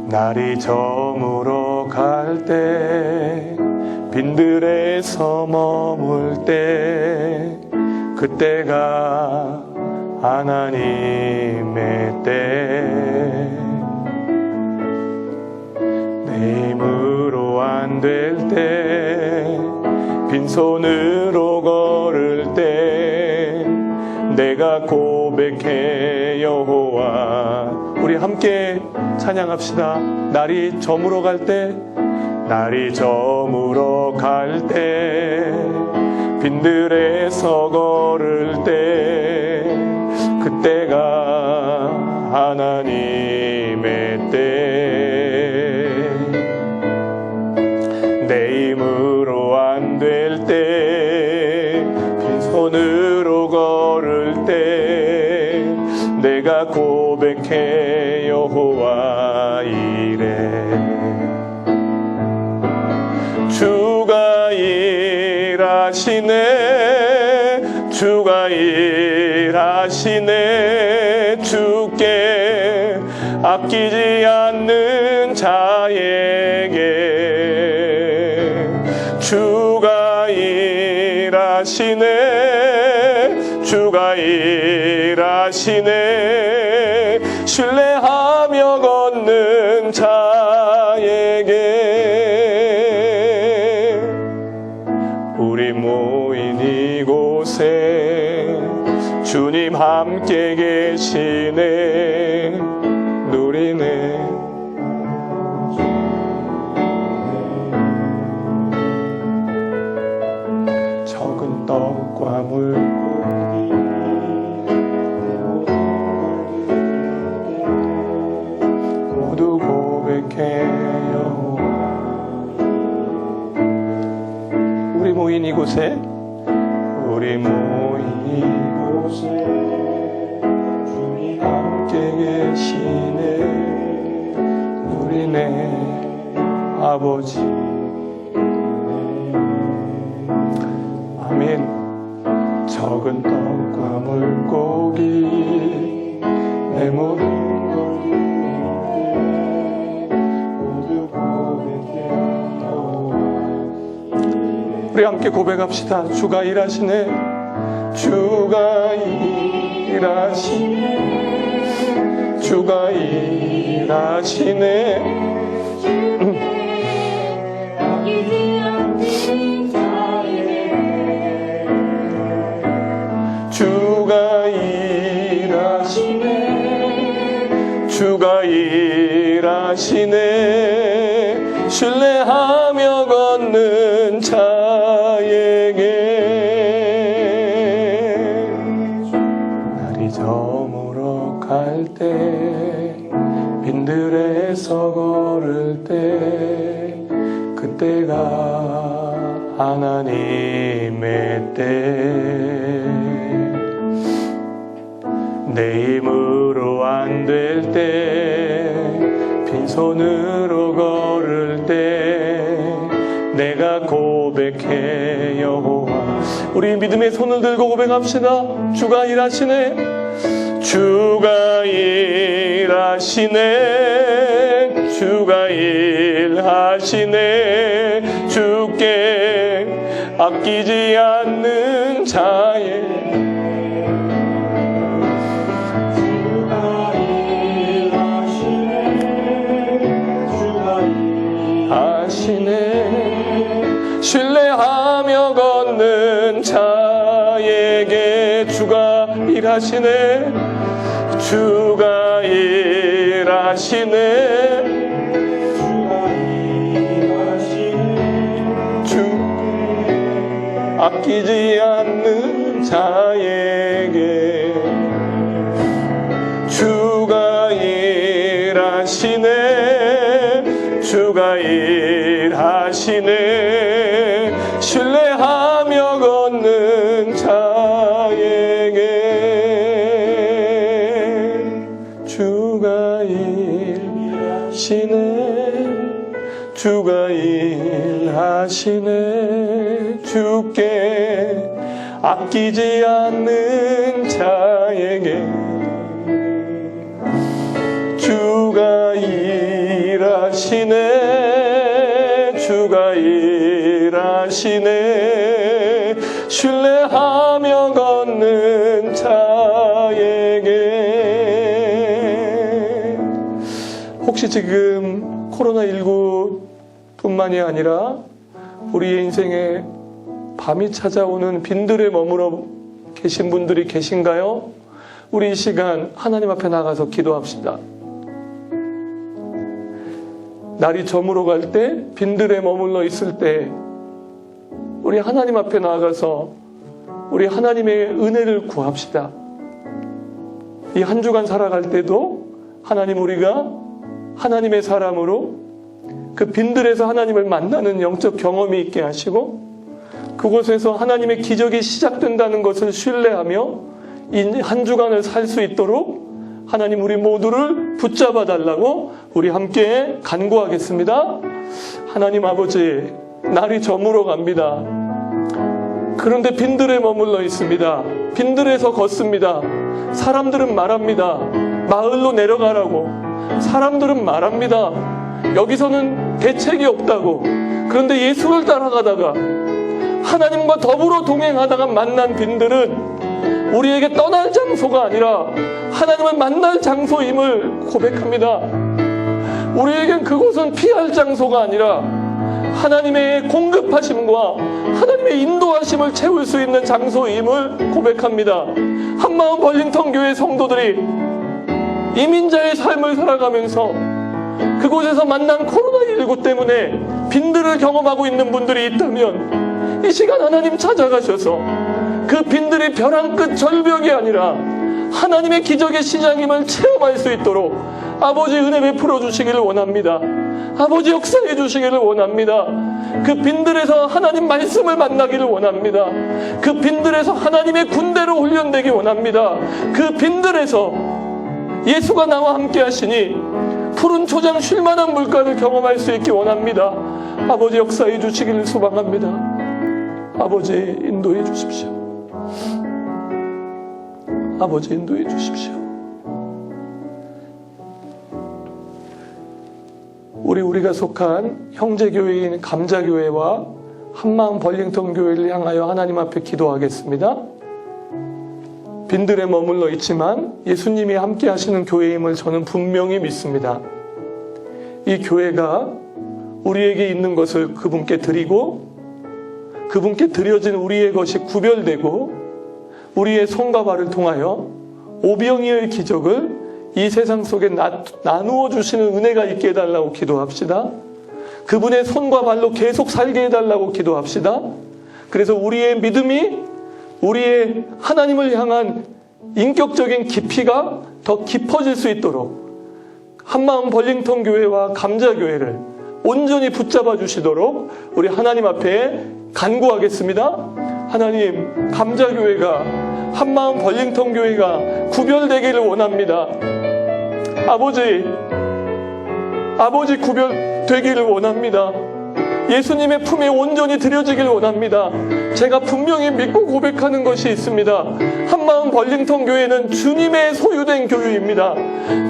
날이 저물어 갈 때 빈들에서 머물 때 그때가 하나님의 때 내 힘으로 안 될 때 빈손으로 걸을 때 내가 고백해 여호와. 우리 함께 찬양합시다. 날이 저물어 갈 때 날이 저물어 갈 때 빈들에서 걸을 때 그때가 하나님의 때 내 힘으로 안 될 때 빈손으로 걸을 때 내가 고백해 여호와 이래. 주가 일하시네 주가 일하시네 주께 아끼지 않는 자에게 주가 일하시네 주가 일하시네 신뢰하며 걷는 자에게 우리 모인 이곳에 주님 함께 계시네 누리네. 적은 떡과 물고기 모두 고백해요. 우리 모인 이곳에 우리 모인 이곳에 주님 함께 계시네 누리네 아버지. 아멘. 적은 떡과 물고기 내 모든 모두 고백해. 우리 함께 고백합시다. 주가 일하시네 주가 일하시네 주가 일하시네 아끼지 않는 하시네 신뢰하며 걷는 자에게 날이 저물어 갈 때 빈들에서 걸을 때 그때가 하나님의 때 내 힘으로 안 될 때 빈손으로 걸을 때 내가 고백해 여호와 우리 믿음의 손을 들고 고백합시다. 주가 일하시네 주가 일하시네 주가 일하시네 주께 아끼지 않는 자의 신뢰하며 걷는 자에게 주가 일하시네 주가 일하시네 주 아끼지 않는 자에게 주가 일하시네 주가 일하시네 신뢰하며 걷는 자에게 주가 일하시네 주가 일하시네 주께 아끼지 않는 자에게 주가 일하시네 주가 일하시네 신뢰하며 걷는 자에게 혹시 지금 코로나19 뿐만이 아니라 우리의 인생에 밤이 찾아오는 빈들에 머물러 계신 분들이 계신가요? 우리 이 시간 하나님 앞에 나가서 기도합시다. 날이 저물어 갈 때 빈들에 머물러 있을 때 우리 하나님 앞에 나아가서 우리 하나님의 은혜를 구합시다. 이 한 주간 살아갈 때도 하나님 우리가 하나님의 사람으로 그 빈들에서 하나님을 만나는 영적 경험이 있게 하시고 그곳에서 하나님의 기적이 시작된다는 것을 신뢰하며 이 한 주간을 살 수 있도록 하나님 우리 모두를 붙잡아 달라고 우리 함께 간구하겠습니다. 하나님 아버지 날이 저물어 갑니다. 그런데 빈들에 머물러 있습니다. 빈들에서 걷습니다. 사람들은 말합니다. 마을로 내려가라고. 사람들은 말합니다. 여기서는 대책이 없다고. 그런데 예수를 따라가다가 하나님과 더불어 동행하다가 만난 빈들은 우리에게 떠날 장소가 아니라 하나님을 만날 장소임을 고백합니다. 우리에겐 그곳은 피할 장소가 아니라 하나님의 공급하심과 하나님의 인도하심을 채울 수 있는 장소임을 고백합니다. 한마음 벌링턴 교회 성도들이 이민자의 삶을 살아가면서 그곳에서 만난 코로나19 때문에 빈들을 경험하고 있는 분들이 있다면 이 시간 하나님 찾아가셔서 그 빈들이 벼랑 끝 절벽이 아니라 하나님의 기적의 시작임을 체험할 수 있도록 아버지 은혜 베풀어 주시기를 원합니다. 아버지 역사해 주시기를 원합니다. 그 빈들에서 하나님 말씀을 만나기를 원합니다. 그 빈들에서 하나님의 군대로 훈련되기 원합니다. 그 빈들에서 예수가 나와 함께 하시니 푸른 초장 쉴만한 물가를 경험할 수 있기 원합니다. 아버지 역사해 주시기를 소망합니다. 아버지 인도해 주십시오. 아버지 인도해 주십시오. 우리가 속한 형제교회인 감자교회와 한마음 벌링턴 교회를 향하여 하나님 앞에 기도하겠습니다. 빈들에 머물러 있지만 예수님이 함께 하시는 교회임을 저는 분명히 믿습니다. 이 교회가 우리에게 있는 것을 그분께 드리고 그분께 드려진 우리의 것이 구별되고 우리의 손과 발을 통하여 오병이의 기적을 이 세상 속에 나누어 주시는 은혜가 있게 해달라고 기도합시다. 그분의 손과 발로 계속 살게 해달라고 기도합시다. 그래서 우리의 믿음이 우리의 하나님을 향한 인격적인 깊이가 더 깊어질 수 있도록 한마음 벌링턴 교회와 감자교회를 온전히 붙잡아 주시도록 우리 하나님 앞에 간구하겠습니다. 하나님, 감자교회가 한마음 벌링턴 교회가 구별되기를 원합니다. 아버지 구별되기를 원합니다. 예수님의 품에 온전히 들여지길 원합니다. 제가 분명히 믿고 고백하는 것이 있습니다. 한마음 벌링턴 교회는 주님의 소유된 교회입니다.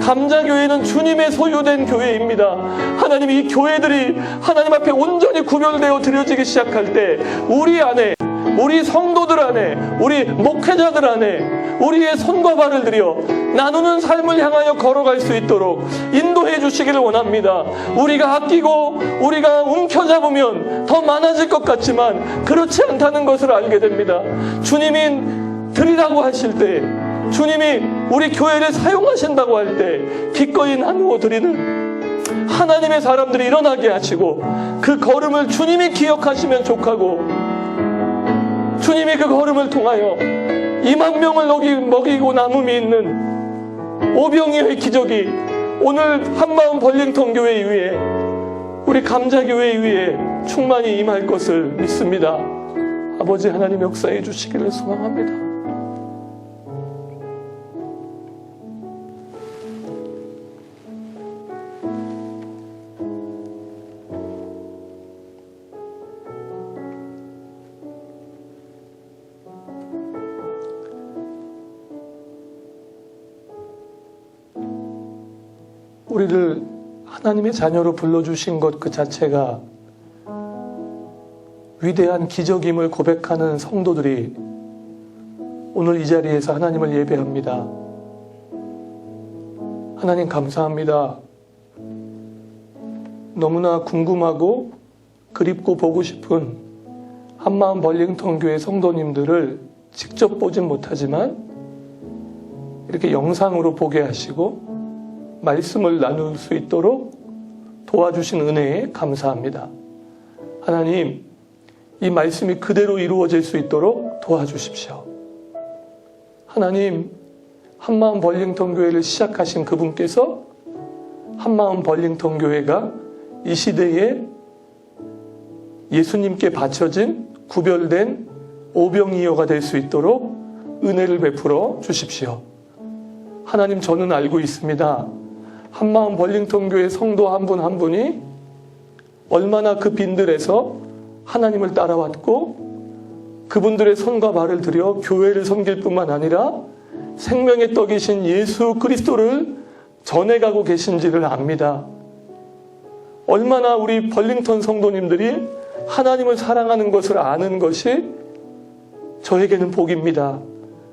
감자교회는 주님의 소유된 교회입니다. 하나님, 이 교회들이 하나님 앞에 온전히 구별되어 들여지기 시작할 때 우리 안에, 우리 성도들 안에, 우리 목회자들 안에 우리의 손과 발을 들여 나누는 삶을 향하여 걸어갈 수 있도록 인도해 주시기를 원합니다. 우리가 아끼고 우리가 움켜잡으면 더 많아질 것 같지만 그렇지 않다는 것을 알게 됩니다. 주님이 드리라고 하실 때, 주님이 우리 교회를 사용하신다고 할 때 기꺼이 나누어 드리는 하나님의 사람들이 일어나게 하시고 그 걸음을 주님이 기억하시면 족하고 주님이 그 걸음을 통하여 2만 명을 먹이고 남음이 있는 오병이어의 기적이 오늘 한마음 벌링턴 교회 위에, 우리 감자교회 위에 충만히 임할 것을 믿습니다. 아버지 하나님 역사해 주시기를 소망합니다. 우리를 하나님의 자녀로 불러주신 것 그 자체가 위대한 기적임을 고백하는 성도들이 오늘 이 자리에서 하나님을 예배합니다. 하나님 감사합니다. 너무나 궁금하고 그립고 보고 싶은 한마음 벌링턴 교회 성도님들을 직접 보진 못하지만 이렇게 영상으로 보게 하시고 말씀을 나눌 수 있도록 도와주신 은혜에 감사합니다. 하나님, 이 말씀이 그대로 이루어질 수 있도록 도와주십시오. 하나님, 한마음 벌링턴 교회를 시작하신 그분께서 한마음 벌링턴 교회가 이 시대에 예수님께 바쳐진 구별된 오병이어가 될 수 있도록 은혜를 베풀어 주십시오. 하나님, 저는 알고 있습니다. 한마음 벌링턴 교회 성도 한 분 한 분이 얼마나 그 빈들에서 하나님을 따라왔고 그분들의 손과 발을 들여 교회를 섬길 뿐만 아니라 생명의 떡이신 예수 그리스도를 전해가고 계신지를 압니다. 얼마나 우리 벌링턴 성도님들이 하나님을 사랑하는 것을 아는 것이 저에게는 복입니다.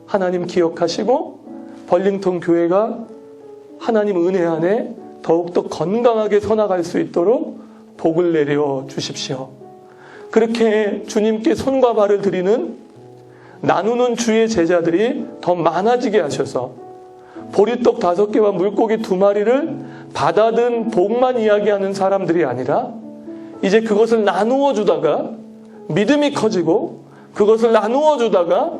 하나님 기억하시고 벌링턴 교회가 하나님 은혜 안에 더욱더 건강하게 서나갈 수 있도록 복을 내려 주십시오. 그렇게 주님께 손과 발을 드리는 나누는 주의 제자들이 더 많아지게 하셔서 보리떡 5개와 물고기 2마리를 받아든 복만 이야기하는 사람들이 아니라 이제 그것을 나누어 주다가 믿음이 커지고 그것을 나누어 주다가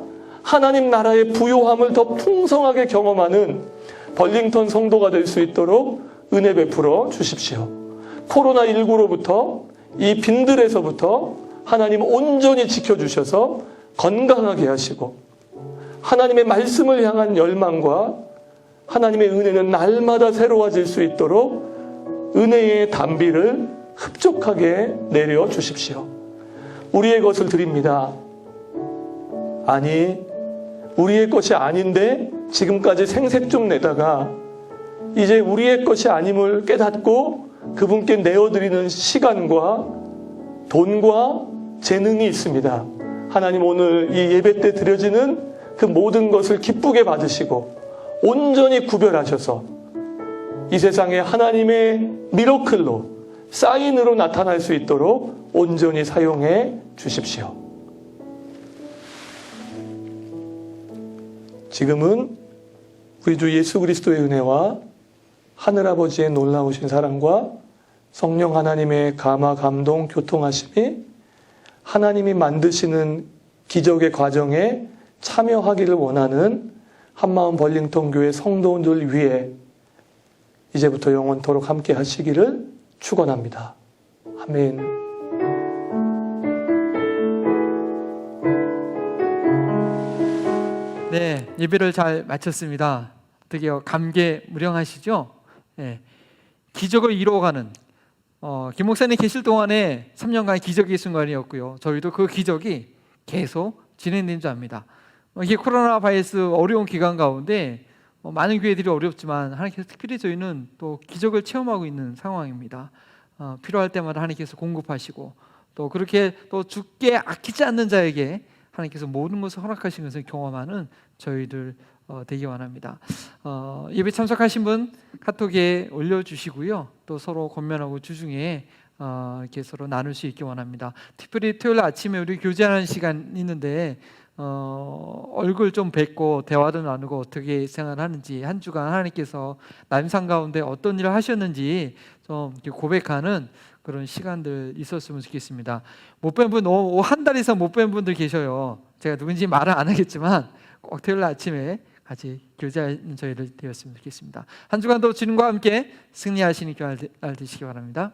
하나님 나라의 부요함을 더 풍성하게 경험하는 벌링턴 성도가 될 수 있도록 은혜 베풀어 주십시오. 코로나19로부터 이 빈들에서부터 하나님 온전히 지켜주셔서 건강하게 하시고 하나님의 말씀을 향한 열망과 하나님의 은혜는 날마다 새로워질 수 있도록 은혜의 담비를 흡족하게 내려 주십시오. 우리의 것을 드립니다. 아니, 우리의 것이 아닌데 지금까지 생색 좀 내다가 이제 우리의 것이 아님을 깨닫고 그분께 내어드리는 시간과 돈과 재능이 있습니다. 하나님, 오늘 이 예배 때 드려지는 그 모든 것을 기쁘게 받으시고 온전히 구별하셔서 이 세상에 하나님의 미러클로, 사인으로 나타날 수 있도록 온전히 사용해 주십시오. 지금은 우리 주 예수 그리스도의 은혜와 하늘아버지의 놀라우신 사랑과 성령 하나님의 감화, 감동, 교통하심이 하나님이 만드시는 기적의 과정에 참여하기를 원하는 한마음 벌링턴 교회 성도들 위해 이제부터 영원토록 함께 하시기를 축원합니다. 아멘. 네, 예배를 잘 마쳤습니다. 되게 감개무량하시죠? 네, 기적을 이루어가는 김 목사님 계실 동안에 3년간 기적의 순간이었고요. 저희도 그 기적이 계속 진행된 줄 압니다. 이게 코로나 바이러스 어려운 기간 가운데 많은 교회들이 어렵지만 하나님께서 특별히 저희는 또 기적을 체험하고 있는 상황입니다. 필요할 때마다 하나님께서 공급하시고 또 그렇게 또 주께 아끼지 않는 자에게 하나님께서 모든 것을 허락하신 것을 경험하는 저희들 되기 원합니다. 예배 참석하신 분 카톡에 올려주시고요. 또 서로 권면하고 주중에 이렇게 서로 나눌 수 있기 원합니다. 특별히 토요일 아침에 우리 교제하는 시간 있는데 얼굴 좀 뵙고 대화도 나누고 어떻게 생활하는지 한 주간 하나님께서 남산 가운데 어떤 일을 하셨는지 좀 고백하는 그런 시간들 있었으면 좋겠습니다. 못 뵌 분, 한 달 이상 못 뵌 분들 계셔요. 제가 누군지 말은 안 하겠지만 꼭 토요일 아침에 같이 교제하는 저희를 되었으면 좋겠습니다. 한 주간도 주님과 함께 승리하시는 교회 날 되시기 바랍니다.